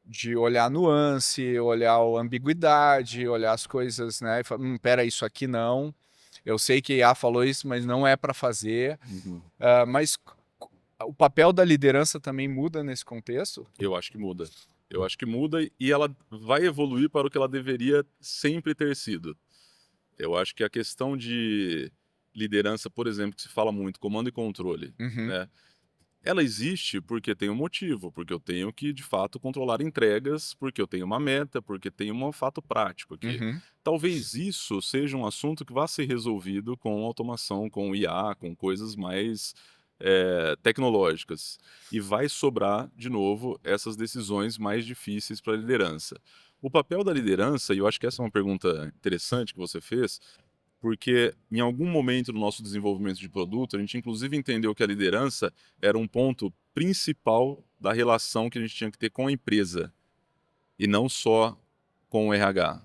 [SPEAKER 2] de olhar a nuance, olhar a ambiguidade, olhar as coisas, né? E falar, pera, isso aqui não. Eu sei que a falou isso, mas não é para fazer.
[SPEAKER 1] Uhum.
[SPEAKER 2] Mas o papel da liderança também muda nesse contexto?
[SPEAKER 1] Eu acho que muda. Eu acho que muda e ela vai evoluir para o que ela deveria sempre ter sido. Eu acho que a questão de liderança, por exemplo, que se fala muito, comando e controle,
[SPEAKER 2] Uhum.
[SPEAKER 1] né? Ela existe porque tem um motivo, porque eu tenho que, de fato, controlar entregas, porque eu tenho uma meta, porque tem um fato prático aqui.
[SPEAKER 2] Uhum.
[SPEAKER 1] Talvez isso seja um assunto que vá ser resolvido com automação, com IA, com coisas mais tecnológicas. E vai sobrar, de novo, essas decisões mais difíceis para a liderança. O papel da liderança, e eu acho que essa é uma pergunta interessante que você fez, porque em algum momento do nosso desenvolvimento de produto, a gente inclusive entendeu que a liderança era um ponto principal da relação que a gente tinha que ter com a empresa, e não só com o RH.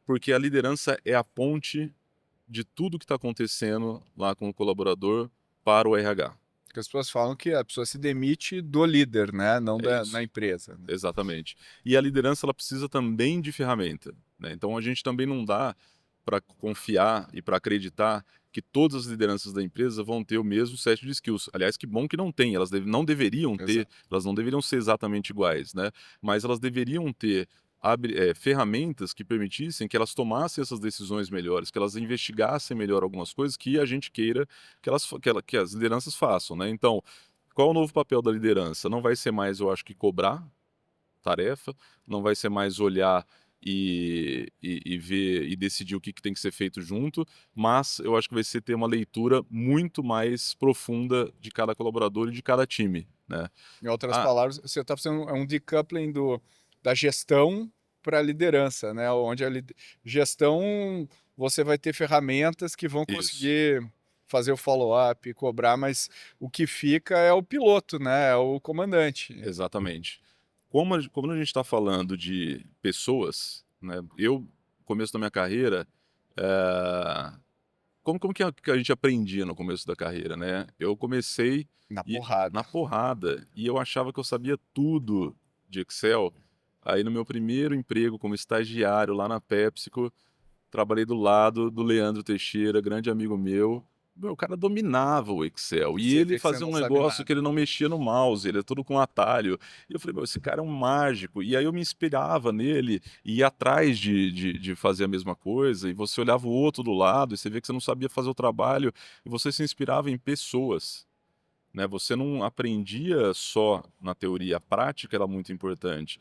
[SPEAKER 1] Porque a liderança é a ponte de tudo que está acontecendo lá com o colaborador para o RH.
[SPEAKER 2] Porque as pessoas falam que a pessoa se demite do líder, né? Não
[SPEAKER 1] É
[SPEAKER 2] da, na
[SPEAKER 1] isso.
[SPEAKER 2] empresa, né?
[SPEAKER 1] Exatamente. E a liderança ela precisa também de ferramenta, né? Então a gente também não dá para confiar e para acreditar que todas as lideranças da empresa vão ter o mesmo set de skills. Aliás, que bom que não tem, elas não deveriam ter,
[SPEAKER 2] Exato.
[SPEAKER 1] elas não deveriam ser exatamente iguais, né? Mas elas deveriam ter ferramentas que permitissem que elas tomassem essas decisões melhores, que elas investigassem melhor algumas coisas que a gente queira que as lideranças façam, né? Então, qual é o novo papel da liderança? Não vai ser mais, eu acho que cobrar tarefa, não vai ser mais olhar e ver e decidir o que, que tem que ser feito junto, mas eu acho que vai ser ter uma leitura muito mais profunda de cada colaborador e de cada time, né?
[SPEAKER 2] Em outras
[SPEAKER 1] Ah,
[SPEAKER 2] palavras, você está fazendo um decoupling da gestão para a liderança, né? Onde gestão você vai ter ferramentas que vão
[SPEAKER 1] isso,
[SPEAKER 2] conseguir fazer o follow-up, cobrar, mas o que fica é o piloto, né? É o comandante.
[SPEAKER 1] exatamente. Como a gente está falando de pessoas, né? Eu, no começo da minha carreira, eh, como que a gente aprendia no começo da carreira, né? Eu comecei
[SPEAKER 2] Na
[SPEAKER 1] e na
[SPEAKER 2] porrada.
[SPEAKER 1] porrada, e eu achava que eu sabia tudo de Excel. Aí no meu primeiro emprego como estagiário lá na PepsiCo, trabalhei do lado do Leandro Teixeira, grande amigo meu. Meu, o cara dominava o Excel e
[SPEAKER 2] Você
[SPEAKER 1] ele
[SPEAKER 2] vê que você
[SPEAKER 1] fazia
[SPEAKER 2] não
[SPEAKER 1] um
[SPEAKER 2] sabe
[SPEAKER 1] negócio
[SPEAKER 2] nada.
[SPEAKER 1] que ele não mexia no mouse, ele é tudo com atalho. E eu falei, meu, esse cara é um mágico. E aí eu me inspirava nele e ia atrás de fazer a mesma coisa. E você olhava o outro do lado e você vê que você não sabia fazer o trabalho e você se inspirava em pessoas, né? Você não aprendia só na teoria, a prática era muito importante.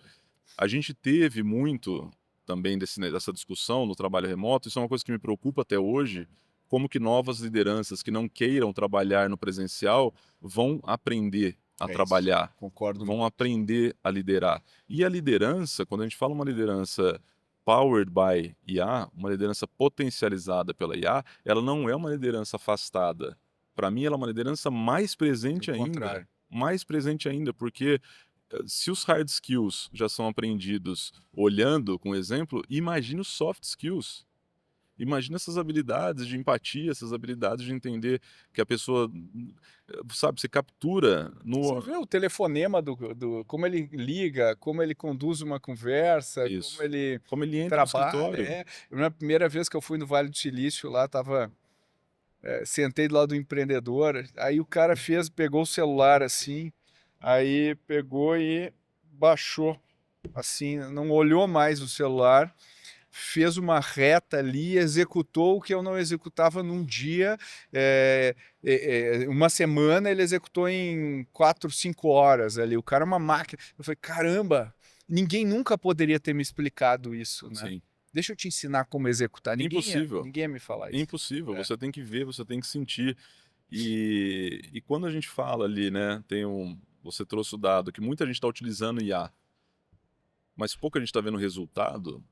[SPEAKER 1] A gente teve muito também dessa discussão no trabalho remoto, isso é uma coisa que me preocupa até hoje, como que novas lideranças que não queiram trabalhar no presencial vão aprender a
[SPEAKER 2] É isso.
[SPEAKER 1] trabalhar,
[SPEAKER 2] Concordo
[SPEAKER 1] vão
[SPEAKER 2] muito.
[SPEAKER 1] aprender a liderar. E a liderança, quando a gente fala uma liderança powered by IA, uma liderança potencializada pela IA, ela não é uma liderança afastada. Para mim, ela é uma liderança
[SPEAKER 2] O contrário.
[SPEAKER 1] mais presente ainda, porque se os hard skills já são aprendidos olhando com exemplo, imagine os soft skills. Imagina essas habilidades de empatia, essas habilidades de entender que a pessoa, sabe, você captura
[SPEAKER 2] Você
[SPEAKER 1] no.
[SPEAKER 2] vê o telefonema como ele liga, como ele conduz uma conversa, como
[SPEAKER 1] Isso.
[SPEAKER 2] ele
[SPEAKER 1] Como ele entra no
[SPEAKER 2] trabalha.
[SPEAKER 1] escritório.
[SPEAKER 2] Na primeira vez que eu fui no Vale do Silício, lá estava, sentei do lado do empreendedor, aí o cara pegou o celular assim, aí pegou e baixou, assim, não olhou mais o celular, fez uma reta ali, executou o que eu não executava num dia, uma semana ele executou em 4, 5 horas ali. O cara é uma máquina. Eu falei, caramba, ninguém nunca poderia ter me explicado isso, né?
[SPEAKER 1] Sim.
[SPEAKER 2] Deixa eu te ensinar como executar.
[SPEAKER 1] Impossível.
[SPEAKER 2] Ninguém ia me falar isso.
[SPEAKER 1] Impossível.
[SPEAKER 2] É.
[SPEAKER 1] Você tem que ver, você tem que sentir. E quando a gente fala ali, né, você trouxe o dado que muita gente está utilizando IA, mas pouca gente está vendo o resultado.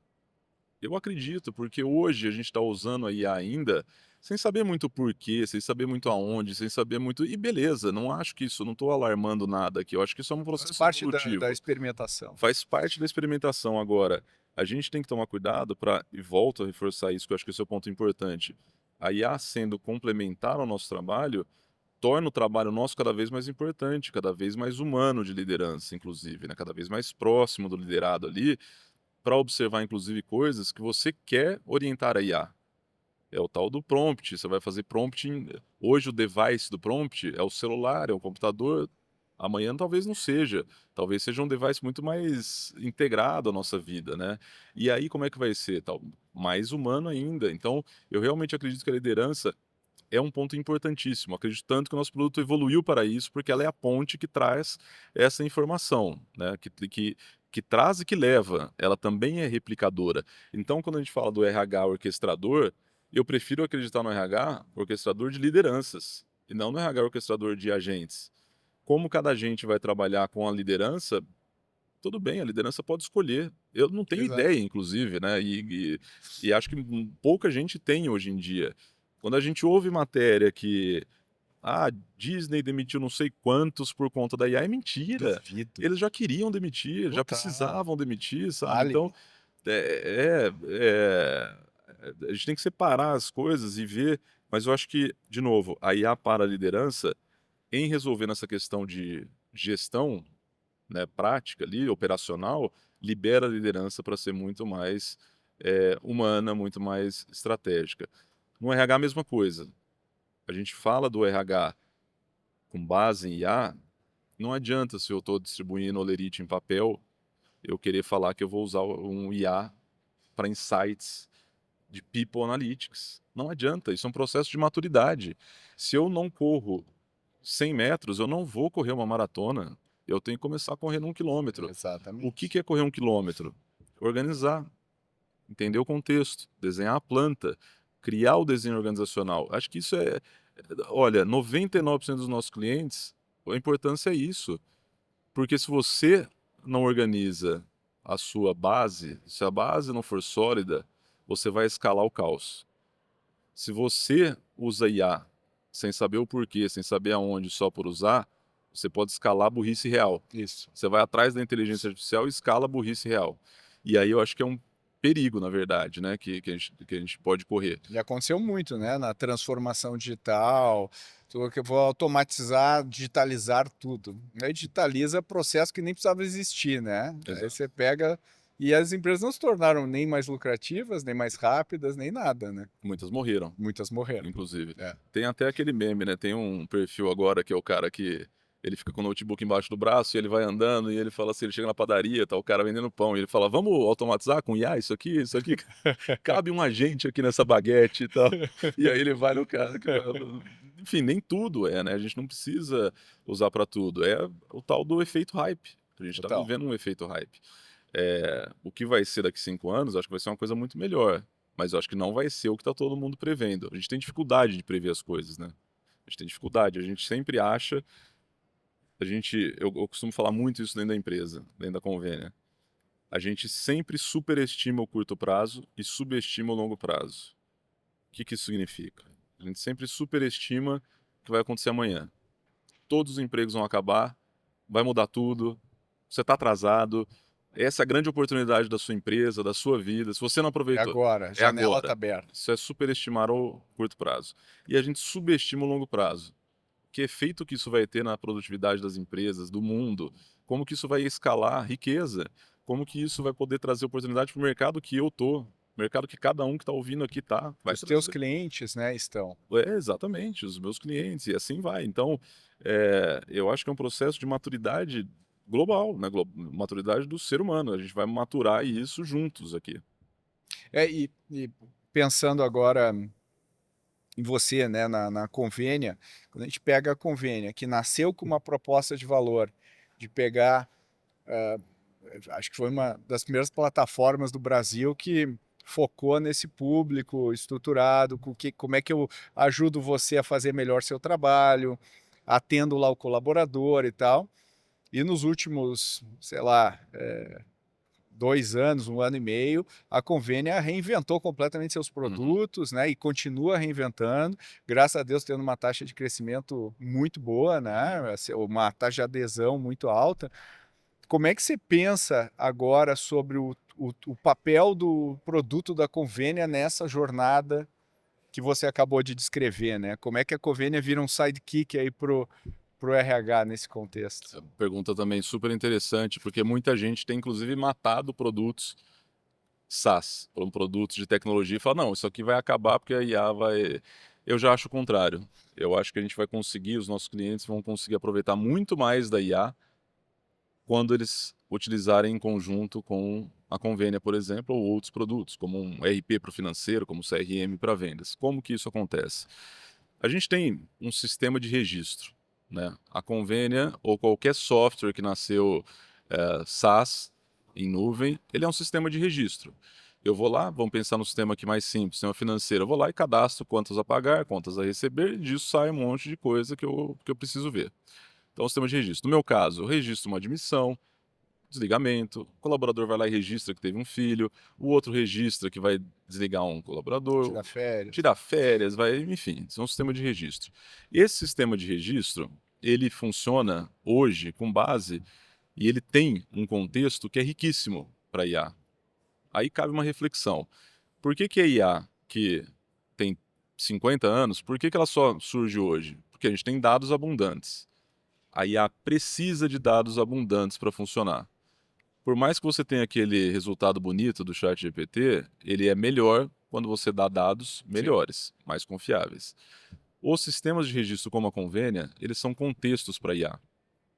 [SPEAKER 1] Eu acredito, porque hoje a gente está usando a IA ainda sem saber muito o porquê, sem saber muito aonde, sem saber muito. E beleza, não acho que isso, não estou alarmando nada aqui, eu acho que isso é um
[SPEAKER 2] Faz
[SPEAKER 1] processo
[SPEAKER 2] parte da
[SPEAKER 1] evolutivo.
[SPEAKER 2] experimentação.
[SPEAKER 1] Faz parte da experimentação. Agora, a gente tem que tomar cuidado para, e volto a reforçar isso, que eu acho que esse é o ponto importante. A IA sendo complementar ao nosso trabalho, torna o trabalho nosso cada vez mais importante, cada vez mais humano de liderança, inclusive, né? Cada vez mais próximo do liderado ali, para observar, inclusive, coisas que você quer orientar a IA. É o tal do prompt. Você vai fazer prompting. Hoje, o device do prompt é o celular, é o computador. Amanhã talvez não seja. Talvez seja um device muito mais integrado à nossa vida, né? E aí, como é que vai ser? Mais humano ainda. Então, eu realmente acredito que a liderança é um ponto importantíssimo. Acredito tanto que o nosso produto evoluiu para isso, porque ela é a ponte que traz essa informação, né? Que traz e que leva. Ela também é replicadora. Então, quando a gente fala do RH orquestrador, eu prefiro acreditar no RH orquestrador de lideranças, e não no RH orquestrador de agentes. Como cada agente vai trabalhar com a liderança, tudo bem, a liderança pode escolher. Eu não tenho
[SPEAKER 2] Exato.
[SPEAKER 1] ideia, inclusive, né? E acho que pouca gente tem hoje em dia. Quando a gente ouve matéria que Disney demitiu não sei quantos por conta da IA, é mentira.
[SPEAKER 2] Duvido.
[SPEAKER 1] Eles já queriam demitir, já
[SPEAKER 2] Total.
[SPEAKER 1] precisavam demitir, sabe?
[SPEAKER 2] Ali.
[SPEAKER 1] Então, a gente tem que separar as coisas e ver, mas eu acho que, de novo, a IA para a liderança em resolver nessa questão de gestão, né, prática ali, operacional, libera a liderança para ser muito mais humana, muito mais estratégica. No RH, a mesma coisa. A gente fala do RH com base em IA, não adianta se eu estou distribuindo Olerite em papel, eu querer falar que eu vou usar um IA para insights de People Analytics. Não adianta, isso é um processo de maturidade. Se eu não corro 100 metros, eu não vou correr uma maratona. Eu tenho que começar correndo 1 quilômetro. O
[SPEAKER 2] Exatamente.
[SPEAKER 1] que é correr 1 quilômetro? Organizar, entender o contexto, desenhar a planta, criar o desenho organizacional. Acho que isso olha, 99% dos nossos clientes, a importância é isso. Porque se você não organiza a sua base, se a base não for sólida, você vai escalar o caos. Se você usa IA sem saber o porquê, sem saber aonde, só por usar, você pode escalar a burrice real.
[SPEAKER 2] Isso.
[SPEAKER 1] Você vai atrás da inteligência artificial e escala a burrice real. E aí eu acho que é um perigo, na verdade, né, que a gente pode correr.
[SPEAKER 2] E aconteceu muito, né, na transformação digital, que eu vou automatizar, digitalizar tudo. Aí digitaliza processo que nem precisava existir, né? Aí
[SPEAKER 1] Exato.
[SPEAKER 2] você pega e as empresas não se tornaram nem mais lucrativas, nem mais rápidas, nem nada, né?
[SPEAKER 1] Muitas morreram,
[SPEAKER 2] Muitas morreram.
[SPEAKER 1] inclusive.
[SPEAKER 2] É.
[SPEAKER 1] Tem até aquele meme, né? Tem um perfil agora que é o cara que ele fica com o notebook embaixo do braço e ele vai andando e ele fala assim, ele chega na padaria, tá o cara vendendo pão, e ele fala, vamos automatizar com IA isso aqui, cabe um agente aqui nessa baguete e tal. E aí ele vai no cara, enfim, nem tudo né? A gente não precisa usar para tudo. É o tal do efeito hype. A gente tá
[SPEAKER 2] Total.
[SPEAKER 1] vivendo um efeito hype. O que vai ser daqui 5 anos, acho que vai ser uma coisa muito melhor. Mas eu acho que não vai ser o que está todo mundo prevendo. A gente tem dificuldade de prever as coisas, né? A gente tem dificuldade. A gente sempre acha. Eu costumo falar muito isso dentro da empresa, dentro da Convênia. A gente sempre superestima o curto prazo e subestima o longo prazo. O que isso significa? A gente sempre superestima o que vai acontecer amanhã. Todos os empregos vão acabar, vai mudar tudo, você está atrasado. Essa é a grande oportunidade da sua empresa, da sua vida. Se você não
[SPEAKER 2] É
[SPEAKER 1] aproveitou,
[SPEAKER 2] agora, a
[SPEAKER 1] é
[SPEAKER 2] janela
[SPEAKER 1] agora.
[SPEAKER 2] está aberta.
[SPEAKER 1] Isso é superestimar o curto prazo. E a gente subestima o longo prazo. Que efeito que isso vai ter na produtividade das empresas, do mundo? Como que isso vai escalar riqueza? Como que isso vai poder trazer oportunidade para o mercado que eu tô? Mercado que cada um que está ouvindo aqui vai
[SPEAKER 2] Os teus
[SPEAKER 1] trazer.
[SPEAKER 2] clientes, né, estão.
[SPEAKER 1] Exatamente, os meus clientes, e assim vai. Então, eu acho que é um processo de maturidade global, né? Maturidade do ser humano. A gente vai maturar isso juntos aqui.
[SPEAKER 2] E pensando agora em você, né, na Convênia, quando a gente pega a Convênia, que nasceu com uma proposta de valor, de pegar, acho que foi uma das primeiras plataformas do Brasil que focou nesse público estruturado, como é que eu ajudo você a fazer melhor seu trabalho, atendo lá o colaborador e tal. E nos últimos, sei lá, 2 anos, 1 ano e meio, a Convênia reinventou completamente seus
[SPEAKER 1] Uhum.
[SPEAKER 2] produtos, né, e continua reinventando, graças a Deus tendo uma taxa de crescimento muito boa, né, assim, uma taxa de adesão muito alta. Como é que você pensa agora sobre o papel do produto da Convênia nessa jornada que você acabou de descrever, né? Como é que a Convênia vira um sidekick aí pro RH nesse contexto?
[SPEAKER 1] Pergunta também super interessante, porque muita gente tem inclusive matado produtos SaaS, produtos de tecnologia, e fala, não, isso aqui vai acabar porque a IA vai. Eu já acho o contrário. Eu acho que a gente vai conseguir, os nossos clientes vão conseguir aproveitar muito mais da IA quando eles utilizarem em conjunto com a Convênia, por exemplo, ou outros produtos, como um ERP para o financeiro, como CRM para vendas. Como que isso acontece? A gente tem um sistema de registro, né? A Convênia ou qualquer software que nasceu SaaS em nuvem, ele é um sistema de registro. Eu vou lá, vamos pensar no sistema aqui mais simples, sistema financeiro. Eu vou lá e cadastro quantas a pagar, quantas a receber, e disso sai um monte de coisa que eu preciso ver. Então, o sistema de registro. No meu caso, eu registro uma admissão, desligamento, o colaborador vai lá e registra que teve um filho, o outro registra que vai desligar um colaborador,
[SPEAKER 2] Tirar férias.
[SPEAKER 1] tirar férias, enfim, isso é um sistema de registro. Esse sistema de registro, ele funciona hoje com base e ele tem um contexto que é riquíssimo para IA. Aí cabe uma reflexão. Por que a IA, que tem 50 anos, por que ela só surge hoje? Porque a gente tem dados abundantes. A IA precisa de dados abundantes para funcionar. Por mais que você tenha aquele resultado bonito do ChatGPT, ele é melhor quando você dá dados melhores, mais confiáveis. Os sistemas de registro como a Convênia, eles são contextos para IA.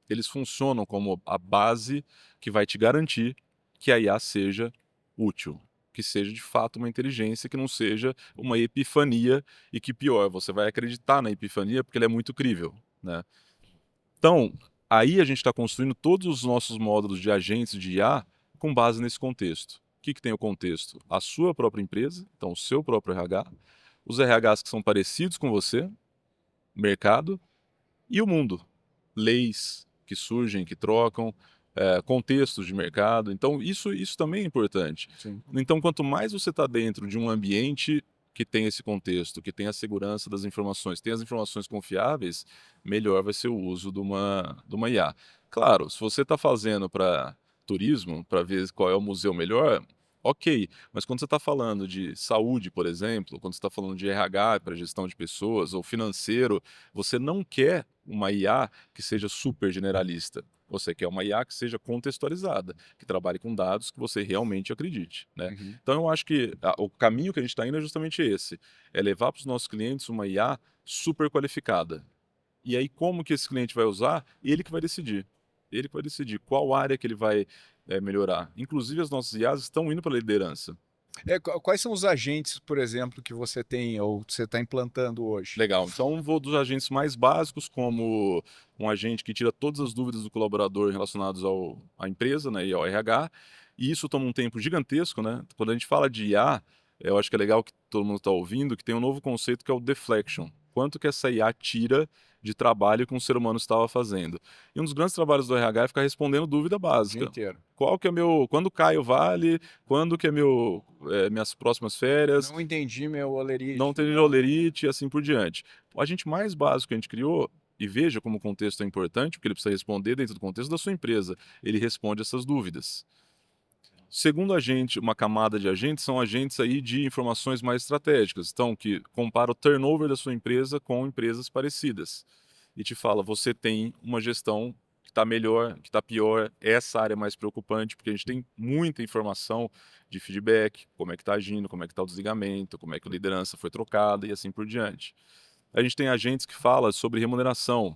[SPEAKER 1] Eles funcionam como a base que vai te garantir que a IA seja útil, que seja de fato uma inteligência, que não seja uma epifania e que pior, você vai acreditar na epifania porque ela é muito crível, né? Então, aí a gente está construindo todos os nossos módulos de agentes de IA com base nesse contexto. O que tem o contexto? A sua própria empresa, então o seu próprio RH, os RHs que são parecidos com você, mercado e o mundo. Leis que surgem, que trocam, contextos de mercado. Então, isso também é importante.
[SPEAKER 2] Sim.
[SPEAKER 1] Então, quanto mais você está dentro de um ambiente que tem esse contexto, que tem a segurança das informações, tem as informações confiáveis, melhor vai ser o uso de uma IA. Claro, se você está fazendo para turismo, para ver qual é o museu melhor, ok. Mas quando você está falando de saúde, por exemplo, quando você está falando de RH para gestão de pessoas ou financeiro, você não quer uma IA que seja super generalista. Você quer uma IA que seja contextualizada, que trabalhe com dados que você realmente acredite, né?
[SPEAKER 2] Uhum.
[SPEAKER 1] Então eu acho que o caminho que a gente está indo é justamente esse, é levar para os nossos clientes uma IA super qualificada. E aí como que esse cliente vai usar? Ele que vai decidir. Ele que vai decidir qual área que ele vai melhorar. Inclusive as nossas IAs estão indo para a liderança.
[SPEAKER 2] Quais são os agentes, por exemplo, que você tem ou você está implantando hoje?
[SPEAKER 1] Legal. Então, vou dos agentes mais básicos, como um agente que tira todas as dúvidas do colaborador relacionadas à empresa, né, e ao RH. E isso toma um tempo gigantesco, né? Quando a gente fala de IA, eu acho que é legal que todo mundo está ouvindo, que tem um novo conceito que é o deflection. Quanto que essa IA tira de trabalho que um ser humano estava fazendo. E um dos grandes trabalhos do RH é ficar respondendo dúvida
[SPEAKER 2] O dia
[SPEAKER 1] básica.
[SPEAKER 2] inteiro.
[SPEAKER 1] Qual que é quando cai o vale? Quando que é minhas próximas férias?
[SPEAKER 2] Não entendi meu olerite.
[SPEAKER 1] Não tem olerite e assim por diante. O agente mais básico que a gente criou, e veja como o contexto é importante, porque ele precisa responder dentro do contexto da sua empresa. Ele responde essas dúvidas. Segundo agente, uma camada de agentes, são agentes aí de informações mais estratégicas. Então, que compara o turnover da sua empresa com empresas parecidas. E te fala, você tem uma gestão que está melhor, que está pior, essa área é mais preocupante, porque a gente tem muita informação de feedback, como é que está agindo, como é que está o desligamento, como é que a liderança foi trocada e assim por diante. A gente tem agentes que falam sobre remuneração,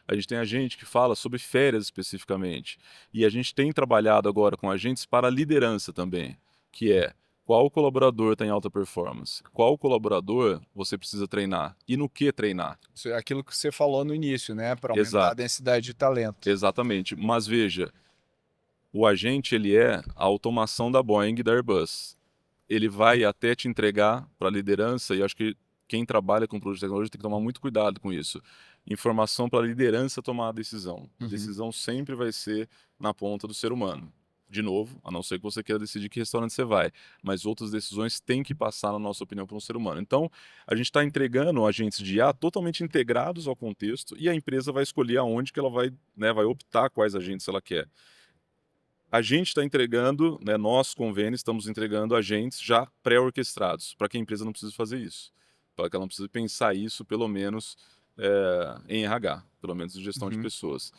[SPEAKER 1] a gente tem agente que fala sobre férias especificamente. E a gente tem trabalhado agora com agentes para liderança também, que é qual colaborador está em alta performance, qual colaborador você precisa treinar e no que treinar.
[SPEAKER 2] Isso é aquilo que você falou no início, né? Para aumentar a
[SPEAKER 1] Exato.
[SPEAKER 2] densidade de talento.
[SPEAKER 1] Exatamente. Mas veja, o agente ele é a automação da Boeing e da Airbus. Ele vai até te entregar para a liderança, e acho que quem trabalha com produto de tecnologia tem que tomar muito cuidado com isso. Informação para a liderança tomar a decisão. A decisão sempre vai ser na ponta do ser humano. De novo, a não ser que você queira decidir que restaurante você vai, mas outras decisões têm que passar, na nossa opinião, para um ser humano. Então, a gente está entregando agentes de IA totalmente integrados ao contexto e a empresa vai escolher aonde que ela vai, né, vai optar quais agentes ela quer. A gente está entregando, né, nós, convênios, estamos entregando agentes já pré-orquestrados, para que a empresa não precise fazer isso, para que ela não precise pensar isso, pelo menos, em RH, pelo menos em gestão de pessoas.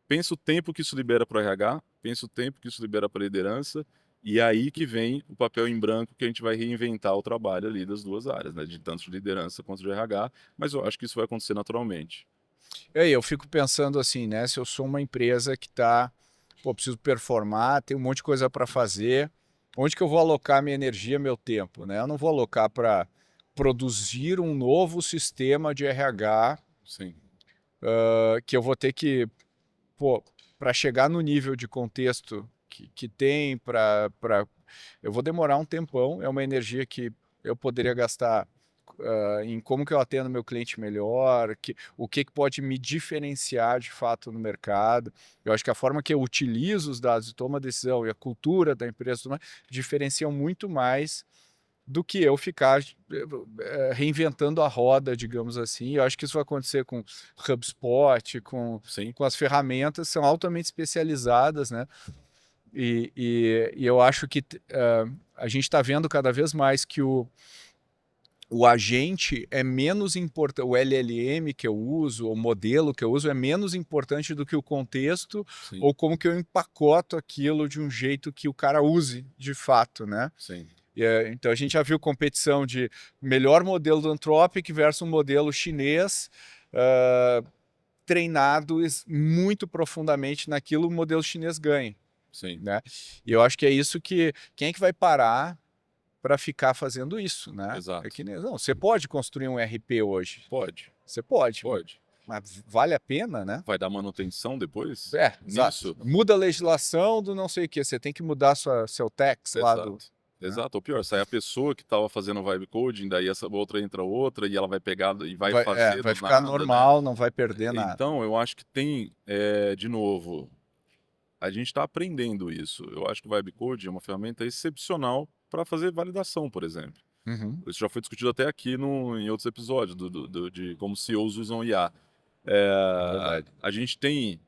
[SPEAKER 1] Pensa o tempo que isso libera para o RH, pensa o tempo que isso libera para a liderança, e é aí que vem o papel em branco que a gente vai reinventar o trabalho ali das duas áreas, né, de tanto de liderança quanto de RH, mas eu acho que isso vai acontecer naturalmente.
[SPEAKER 2] E aí, eu fico pensando assim, né? Se eu sou uma empresa que está, preciso performar, tem um monte de coisa para fazer, onde que eu vou alocar minha energia, meu tempo, né? Eu não vou alocar para produzir um novo sistema de RH
[SPEAKER 1] Sim.
[SPEAKER 2] que eu vou ter que, para chegar no nível de contexto que tem, eu vou demorar um tempão, é uma energia que eu poderia gastar em como que eu atendo meu cliente melhor, o que pode me diferenciar de fato no mercado. Eu acho que a forma que eu utilizo os dados e tomo a decisão e a cultura da empresa diferenciam muito mais do que eu ficar reinventando a roda, digamos assim. Eu acho que isso vai acontecer com HubSpot, com as ferramentas, são altamente especializadas, né? E eu acho que a gente está vendo cada vez mais que o o agente é menos importante, o LLM que eu uso, o modelo que eu uso é menos importante do que o contexto
[SPEAKER 1] Sim,
[SPEAKER 2] ou como que eu empacoto aquilo de um jeito que o cara use de fato, né?
[SPEAKER 1] sim,
[SPEAKER 2] Então a gente já viu competição de melhor modelo do Anthropic versus um modelo chinês treinado muito profundamente naquilo, o modelo chinês ganha,
[SPEAKER 1] sim.
[SPEAKER 2] né? E eu acho que é isso que... Quem é que vai parar para ficar fazendo isso, né? É
[SPEAKER 1] Exato.
[SPEAKER 2] que não, você pode construir um RP hoje,
[SPEAKER 1] Pode,
[SPEAKER 2] você pode,
[SPEAKER 1] pode.
[SPEAKER 2] mas vale a pena, né?
[SPEAKER 1] Vai dar manutenção depois
[SPEAKER 2] Exato.
[SPEAKER 1] nisso?
[SPEAKER 2] Muda a legislação do não sei o que, você tem que mudar seu tax lá do...
[SPEAKER 1] Exato. Exato. Ou pior, sai a pessoa que estava fazendo vibe coding, daí essa outra entra outra e ela vai pegar e vai fazer
[SPEAKER 2] Vai
[SPEAKER 1] do
[SPEAKER 2] ficar
[SPEAKER 1] nada, né?
[SPEAKER 2] normal, não vai perder nada.
[SPEAKER 1] Então, eu acho que tem, de novo, a gente está aprendendo isso. Eu acho que o vibe coding é uma ferramenta excepcional para fazer validação, por exemplo.
[SPEAKER 2] Uhum.
[SPEAKER 1] Isso já foi discutido até aqui em outros episódios de como CEOs usam IA.
[SPEAKER 2] É verdade.
[SPEAKER 1] A gente tem,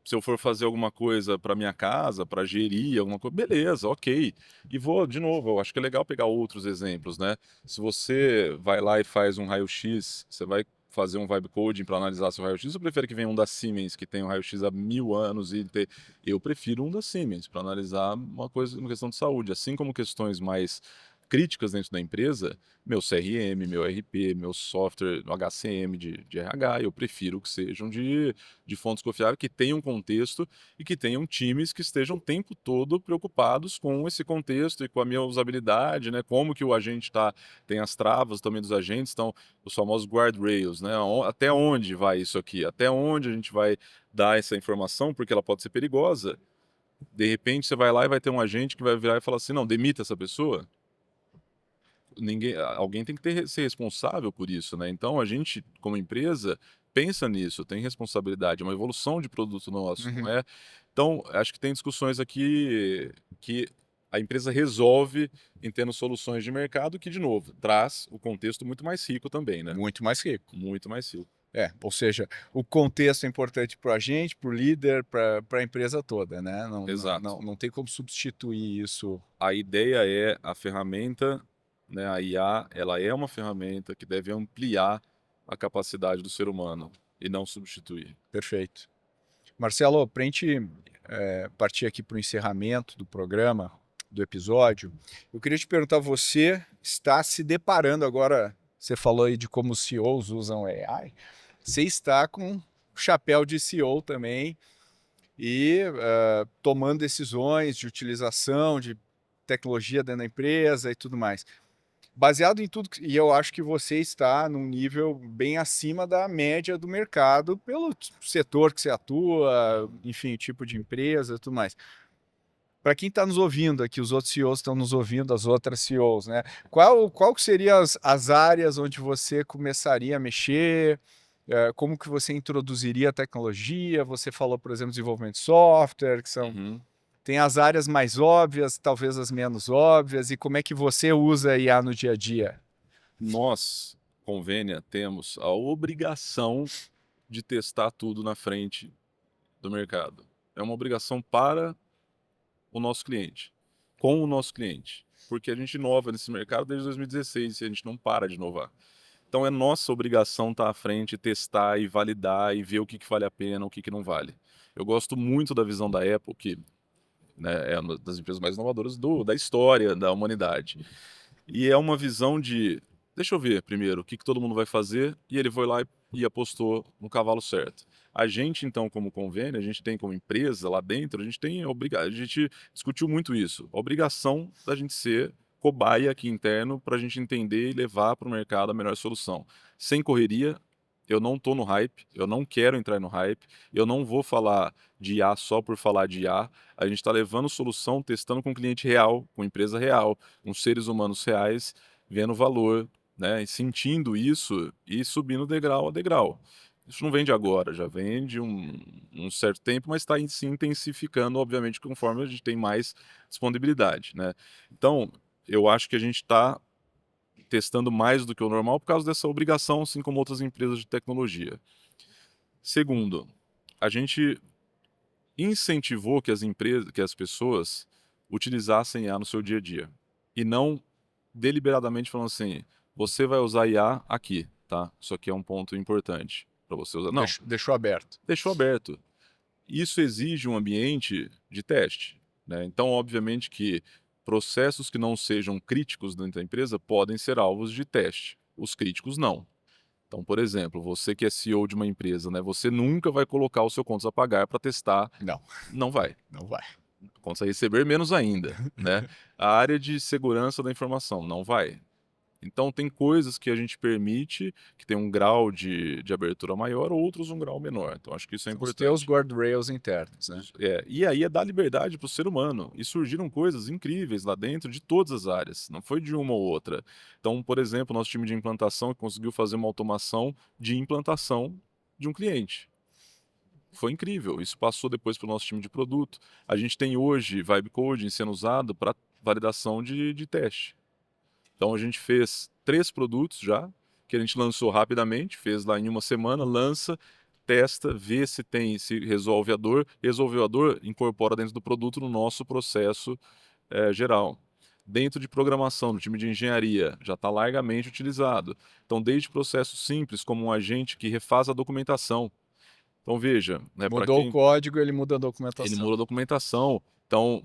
[SPEAKER 1] se eu for fazer alguma coisa para minha casa, para gerir alguma coisa, beleza, ok. E vou, de novo, eu acho que é legal pegar outros exemplos, né? Se você vai lá e faz um raio-x, você vai fazer um vibe coding para analisar seu raio-x, eu prefiro que venha um da Siemens, que tem um raio-x há 1000 anos, eu prefiro um da Siemens para analisar uma coisa, uma questão de saúde, assim como questões mais críticas dentro da empresa, meu CRM, meu RP, meu software, HCM de RH, eu prefiro que sejam de fontes confiáveis, que tenham contexto e que tenham times que estejam o tempo todo preocupados com esse contexto e com a minha usabilidade, né? Como que o agente tem as travas também dos agentes, então os famosos guardrails, né? Até onde vai isso aqui? Até onde a gente vai dar essa informação, porque ela pode ser perigosa. De repente você vai lá e vai ter um agente que vai virar e falar assim, não, demita essa pessoa. Alguém tem que ser responsável por isso, né? Então a gente, como empresa, pensa nisso, tem responsabilidade, é uma evolução de produto nosso, não
[SPEAKER 2] Uhum.
[SPEAKER 1] é? Então, acho que tem discussões aqui que a empresa resolve em tendo soluções de mercado que, de novo, traz o contexto muito mais rico também, né?
[SPEAKER 2] Muito mais rico.
[SPEAKER 1] Muito mais rico.
[SPEAKER 2] Ou seja, o contexto é importante para o agente, para o líder, para a empresa toda, né?
[SPEAKER 1] Exato.
[SPEAKER 2] Não tem como substituir isso.
[SPEAKER 1] A ideia é a ferramenta, né, a IA, ela é uma ferramenta que deve ampliar a capacidade do ser humano e não substituir.
[SPEAKER 2] Perfeito. Marcelo, para a gente partir aqui para o encerramento do programa, do episódio, eu queria te perguntar, você está se deparando agora, você falou aí de como os CEOs usam AI, você está com o chapéu de CEO também e tomando decisões de utilização de tecnologia dentro da empresa e tudo mais. Baseado em tudo, e eu acho que você está num nível bem acima da média do mercado, pelo setor que você atua, enfim, tipo de empresa e tudo mais. Para quem está nos ouvindo aqui, os outros CEOs estão nos ouvindo, as outras CEOs, né? Qual que seriam as áreas onde você começaria a mexer? Como que você introduziria a tecnologia? Você falou, por exemplo, desenvolvimento de software, que são...
[SPEAKER 1] Uhum.
[SPEAKER 2] Tem as áreas mais óbvias, talvez as menos óbvias, e como é que você usa a IA no dia a dia?
[SPEAKER 1] Nós, Convênia, temos a obrigação de testar tudo na frente do mercado. É uma obrigação para o nosso cliente, com o nosso cliente, porque a gente inova nesse mercado desde 2016 e a gente não para de inovar. Então é nossa obrigação estar à frente, testar e validar e ver o que vale a pena, o que não vale. Eu gosto muito da visão da Apple, que, né, é uma das empresas mais inovadoras da história da humanidade. E é uma visão de, deixa eu ver primeiro o que todo mundo vai fazer, e ele foi lá e apostou no cavalo certo. A gente, então, como convênio, a gente tem como empresa lá dentro, a gente discutiu muito isso, a obrigação da gente ser cobaia aqui interno para a gente entender e levar para o mercado a melhor solução. Sem correria, eu não estou no hype, eu não quero entrar no hype, eu não vou falar de IA só por falar de IA, a gente está levando solução, testando com cliente real, com empresa real, com seres humanos reais, vendo valor, né, e sentindo isso e subindo degrau a degrau. Isso não vem de agora, já vem de um certo tempo, mas está se intensificando, obviamente, conforme a gente tem mais disponibilidade, né? Então, eu acho que a gente está testando mais do que o normal por causa dessa obrigação, assim como outras empresas de tecnologia. Segundo, a gente incentivou que as pessoas utilizassem IA no seu dia a dia e não deliberadamente falando assim, você vai usar IA aqui, tá? Isso aqui é um ponto importante para você usar. Não,
[SPEAKER 2] Deixou aberto.
[SPEAKER 1] deixou aberto. Isso exige um ambiente de teste, né? Então, obviamente que processos que não sejam críticos dentro da empresa podem ser alvos de teste. Os críticos não. Então, por exemplo, você que é CEO de uma empresa, né? Você nunca vai colocar o seu contas a pagar para testar.
[SPEAKER 2] Não,
[SPEAKER 1] Não vai.
[SPEAKER 2] não vai.
[SPEAKER 1] Contas a receber menos ainda, né? A área de segurança da informação não vai. Então tem coisas que a gente permite, que tem um grau de abertura maior, outros um grau menor. Então acho que isso é
[SPEAKER 2] Os teus
[SPEAKER 1] importante.
[SPEAKER 2] guardrails internos, né?
[SPEAKER 1] E aí é dar liberdade para o ser humano. E surgiram coisas incríveis lá dentro de todas as áreas, não foi de uma ou outra. Então, por exemplo, nosso time de implantação conseguiu fazer uma automação de implantação de um cliente. Foi incrível. Isso passou depois para o nosso time de produto. A gente tem hoje Vibe Coding sendo usado para validação de teste. Então a gente fez 3 produtos já, que a gente lançou rapidamente, fez lá em uma semana, lança, testa, vê se resolve a dor, resolveu a dor, incorpora dentro do produto no nosso processo geral. Dentro de programação, no time de engenharia, já está largamente utilizado. Então, desde processos simples, como um agente que refaz a documentação. Então, veja, né, para
[SPEAKER 2] Mudou o
[SPEAKER 1] quem
[SPEAKER 2] código, ele muda a
[SPEAKER 1] ele
[SPEAKER 2] documentação.
[SPEAKER 1] muda a documentação. Então,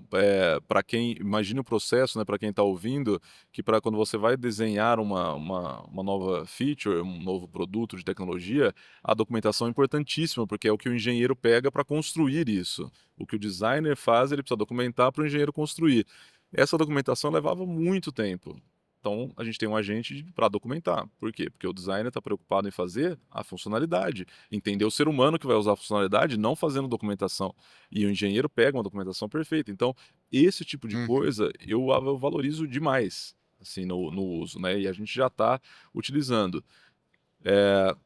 [SPEAKER 1] para quem imagine o processo, né, para quem está ouvindo, que para quando você vai desenhar uma nova feature, um novo produto de tecnologia, a documentação é importantíssima, porque é o que o engenheiro pega para construir isso. O que o designer faz, ele precisa documentar para o engenheiro construir. Essa documentação levava muito tempo. Então, a gente tem um agente para documentar. Por quê? Porque o designer está preocupado em fazer a funcionalidade, entender o ser humano que vai usar a funcionalidade, não fazendo documentação. E o engenheiro pega uma documentação perfeita. Então, esse tipo de
[SPEAKER 2] Uhum.
[SPEAKER 1] coisa eu valorizo demais assim, no uso, né? E a gente já está utilizando.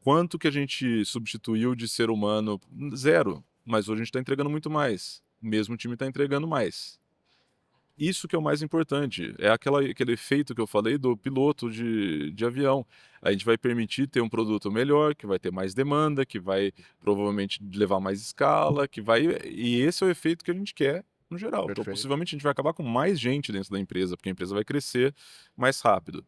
[SPEAKER 1] Quanto que a gente substituiu de ser humano? Zero. Mas hoje a gente está entregando muito mais. Mesmo o time está entregando mais. Isso que é o mais importante, é aquele efeito que eu falei do piloto de avião. A gente vai permitir ter um produto melhor, que vai ter mais demanda, que vai provavelmente levar mais escala, e esse é o efeito que a gente quer no geral. Então,
[SPEAKER 2] Perfeito.
[SPEAKER 1] possivelmente a gente vai acabar com mais gente dentro da empresa, porque a empresa vai crescer mais rápido.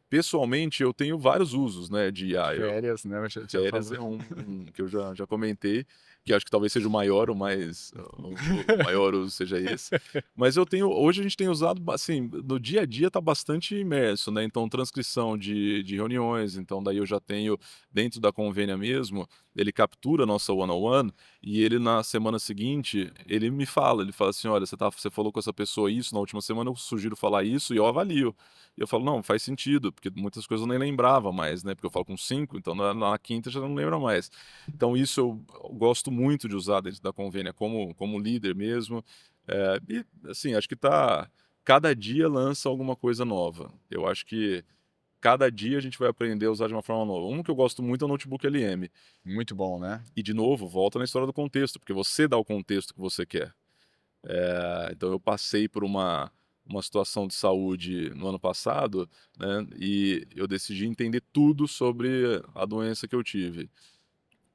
[SPEAKER 1] Pessoalmente, eu tenho vários usos, né, de IA.
[SPEAKER 2] Férias, né? Já
[SPEAKER 1] Férias
[SPEAKER 2] falou.
[SPEAKER 1] é um que eu já comentei, que acho que talvez seja o maior, o maior uso seja esse. Mas hoje a gente tem usado, assim, no dia a dia está bastante imerso, né? Então, transcrição de reuniões, então daí eu já tenho, dentro da Convênia mesmo, ele captura a nossa one-on-one e ele na semana seguinte, ele fala assim, olha, você falou com essa pessoa isso, na última semana eu sugiro falar isso e eu avalio. E eu falo, não, faz sentido, porque muitas coisas eu nem lembrava mais, né? Porque eu falo com 5, então na quinta já não lembra mais. Então isso eu gosto muito de usar dentro da Convênia como líder mesmo. E assim, acho que cada dia lança alguma coisa nova. Eu acho que cada dia a gente vai aprender a usar de uma forma nova. Um que eu gosto muito é o Notebook LM.
[SPEAKER 2] Muito bom, né?
[SPEAKER 1] E de novo, volta na história do contexto, porque você dá o contexto que você quer. Então eu passei por uma situação de saúde no ano passado, né, e eu decidi entender tudo sobre a doença que eu tive.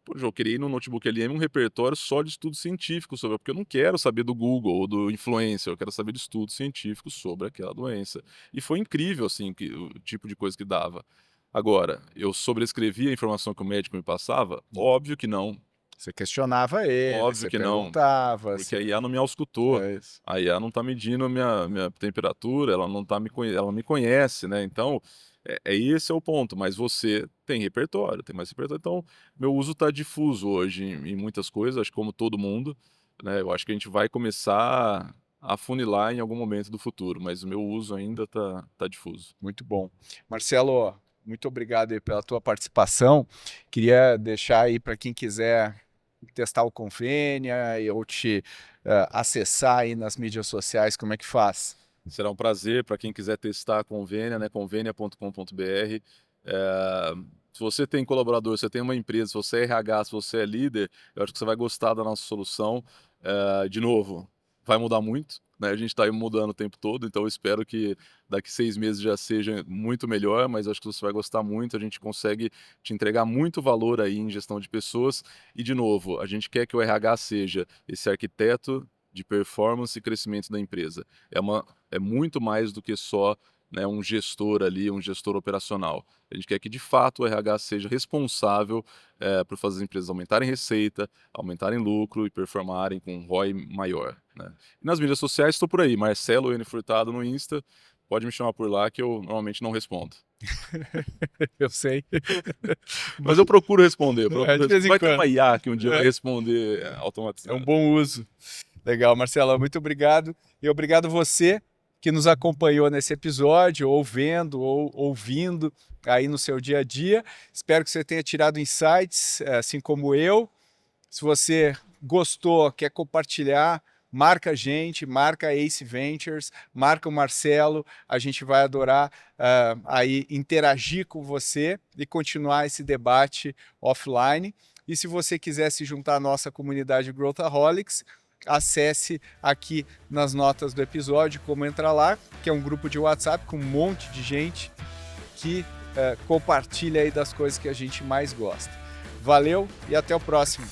[SPEAKER 1] Pô, eu criei no Notebook LM um repertório só de estudos científicos sobre, porque eu não quero saber do Google ou do influencer, eu quero saber de estudos científicos sobre aquela doença. E foi incrível, assim, o tipo de coisa que dava. Agora, eu sobrescrevi a informação que o médico me passava? Óbvio que não.
[SPEAKER 2] Você questionava ele,
[SPEAKER 1] Óbvio
[SPEAKER 2] você
[SPEAKER 1] que não.
[SPEAKER 2] perguntava,
[SPEAKER 1] Porque a
[SPEAKER 2] você...
[SPEAKER 1] IA não me auscultou.
[SPEAKER 2] É isso.
[SPEAKER 1] A IA não está medindo a minha temperatura, ela não tá ela me conhece, né? Então, esse é o ponto. Mas você tem repertório, tem mais repertório. Então, meu uso está difuso hoje em muitas coisas, acho que como todo mundo, né? Eu acho que a gente vai começar a funilar em algum momento do futuro, mas o meu uso ainda tá difuso.
[SPEAKER 2] Muito bom. Marcelo, muito obrigado aí pela tua participação. Queria deixar aí para quem quiser testar o Convênia ou te acessar aí nas mídias sociais, como é que faz?
[SPEAKER 1] Será um prazer para quem quiser testar a Convênia, né? Convenia.com.br. Se você tem colaborador, se você tem uma empresa, se você é RH, se você é líder, eu acho que você vai gostar da nossa solução. De novo, vai mudar muito, né? A gente está mudando o tempo todo, então eu espero que daqui 6 meses já seja muito melhor, mas acho que você vai gostar muito. A gente consegue te entregar muito valor aí em gestão de pessoas. E, de novo, a gente quer que o RH seja esse arquiteto de performance e crescimento da empresa. É muito mais do que só né, um gestor ali, um gestor operacional. A gente quer que, de fato, o RH seja responsável por fazer as empresas aumentarem receita, aumentarem lucro e performarem com um ROI maior, né. E nas mídias sociais estou por aí, Marcelo N. Furtado no Insta, pode me chamar por lá que eu normalmente não respondo.
[SPEAKER 2] Eu sei.
[SPEAKER 1] Mas eu procuro responder,
[SPEAKER 2] De vez em
[SPEAKER 1] vai ter
[SPEAKER 2] quando.
[SPEAKER 1] uma IA que um dia
[SPEAKER 2] É.
[SPEAKER 1] vai responder
[SPEAKER 2] É
[SPEAKER 1] automatizado.
[SPEAKER 2] um bom uso. Legal, Marcelo, muito obrigado. E obrigado você que nos acompanhou nesse episódio, ou vendo, ou ouvindo aí no seu dia a dia. Espero que você tenha tirado insights, assim como eu. Se você gostou, quer compartilhar, marca a gente, marca a Ace Ventures, marca o Marcelo. A gente vai adorar aí interagir com você e continuar esse debate offline. E se você quiser se juntar à nossa comunidade Growthaholics, acesse aqui nas notas do episódio como entrar lá, que é um grupo de WhatsApp com um monte de gente que compartilha aí das coisas que a gente mais gosta. Valeu e até o próximo!